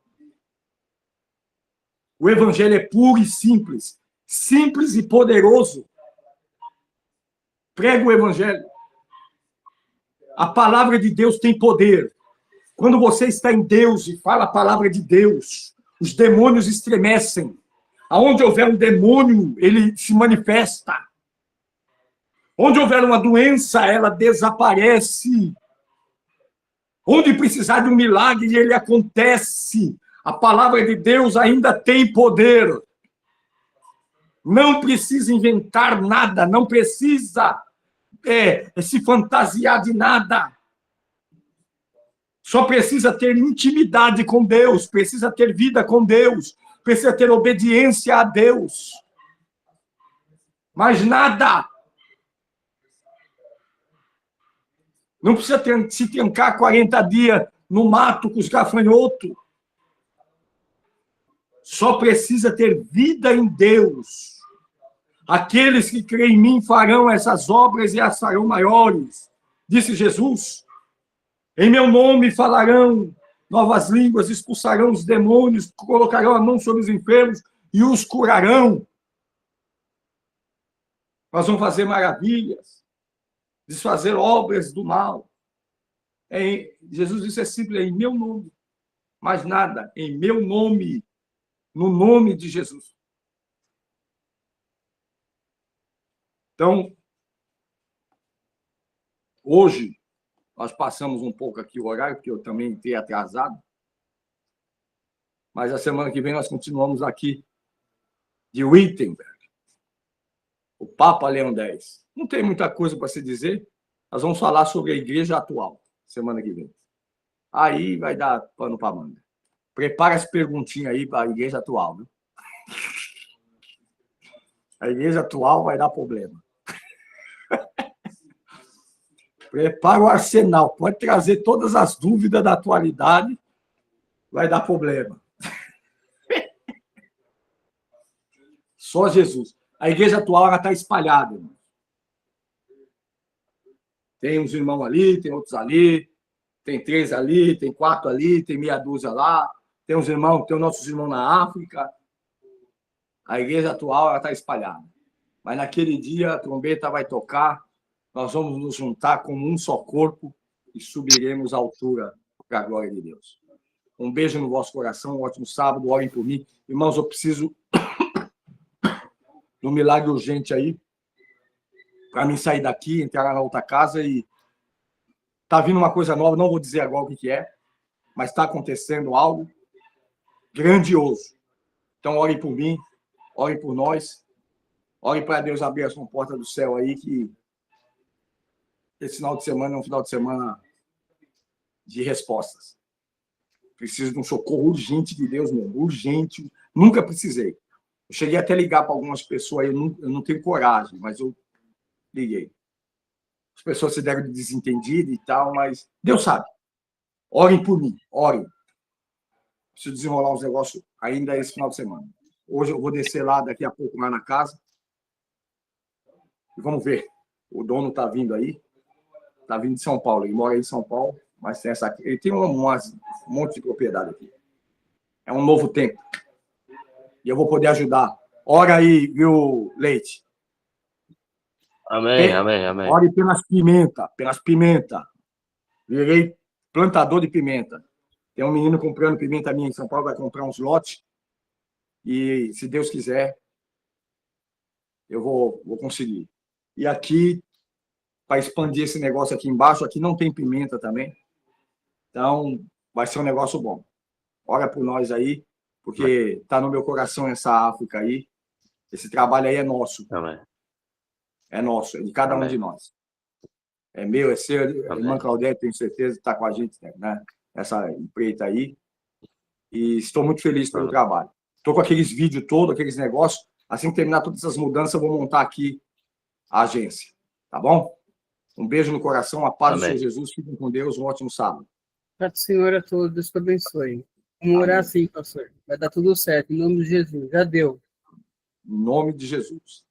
O evangelho é puro e simples. Simples e poderoso. Prega o evangelho. A palavra de Deus tem poder. Quando você está em Deus e fala a palavra de Deus, os demônios estremecem. Aonde houver um demônio, ele se manifesta. Onde houver uma doença, ela desaparece. Onde precisar de um milagre, ele acontece. A palavra de Deus ainda tem poder. Não precisa inventar nada, não precisa se fantasiar de nada. Só precisa ter intimidade com Deus, precisa ter vida com Deus, precisa ter obediência a Deus. Mas nada. Não precisa se trancar 40 dias no mato com os gafanhotos. Só precisa ter vida em Deus. Aqueles que creem em mim farão essas obras e as farão maiores, disse Jesus. Em meu nome falarão novas línguas, expulsarão os demônios, colocarão a mão sobre os enfermos e os curarão. Nós vamos fazer maravilhas, desfazer obras do mal. Jesus disse, é simples, em meu nome. Mais nada, em meu nome, no nome de Jesus. Então, hoje, nós passamos um pouco aqui o horário, porque eu também tenho atrasado. Mas a semana que vem nós continuamos aqui de Wittenberg. O Papa Leão X. Não tem muita coisa para se dizer. Nós vamos falar sobre a igreja atual, semana que vem. Aí vai dar pano para manga. Prepara as perguntinhas aí para a igreja atual. Viu? A igreja atual vai dar problema. Prepara o arsenal. Pode trazer todas as dúvidas da atualidade. Vai dar problema. Só Jesus. A igreja atual está espalhada. Irmão. Tem uns irmãos ali, tem outros ali. Tem 3 ali, tem 4 ali, tem meia dúzia lá. Tem uns irmãos, tem os nossos irmãos na África. A igreja atual está espalhada. Mas naquele dia a trombeta vai tocar. Nós vamos nos juntar como um só corpo e subiremos à altura para a glória de Deus. Um beijo no vosso coração, um ótimo sábado, orem por mim. Irmãos, eu preciso de um milagre urgente aí, para mim sair daqui, entrar na outra casa e está vindo uma coisa nova, não vou dizer agora o que é, mas está acontecendo algo grandioso. Então, orem por mim, orem por nós, orem para Deus abrir as portas do céu aí, que esse final de semana é um final de semana de respostas. Preciso de um socorro urgente de Deus mesmo, urgente. Nunca precisei. Eu cheguei até a ligar para algumas pessoas, eu não tenho coragem, mas eu liguei. As pessoas se deram de desentendido e tal, mas Deus sabe. Orem por mim, orem. Preciso desenrolar uns negócios ainda esse final de semana. Hoje eu vou descer lá, daqui a pouco, lá na casa. E vamos ver. O dono está vindo aí. Está vindo de São Paulo. Ele mora em São Paulo, mas tem essa aqui. Ele tem um monte de propriedade aqui. É um novo tempo. E eu vou poder ajudar. Ora aí, viu, Leite? Amém, amém, amém. Ore pelas pimenta. Virei plantador de pimenta. Tem um menino comprando pimenta minha em São Paulo, vai comprar uns lotes. E, se Deus quiser, eu vou conseguir. E aqui, para expandir esse negócio aqui embaixo, aqui não tem pimenta também. Então, vai ser um negócio bom. Ora por nós aí, porque está no meu coração essa África aí. Esse trabalho aí é nosso. Amém. É nosso, é de cada um de nós. É meu, é seu. A Amém. irmã Claudete, tenho certeza, está com a gente, né, nessa empreita aí. E estou muito feliz pelo Amém. trabalho. Estou com aqueles vídeos todos, aqueles negócios. Assim que terminar todas essas mudanças, eu vou montar aqui a agência. Tá bom? Um beijo no coração, a paz do Amém. Senhor Jesus. Fiquem com Deus. Um ótimo sábado. Paz do Senhor a todos, Deus te abençoe. Vamos orar Amém. assim, pastor. Vai dar tudo certo, em nome de Jesus. Já deu. Em nome de Jesus.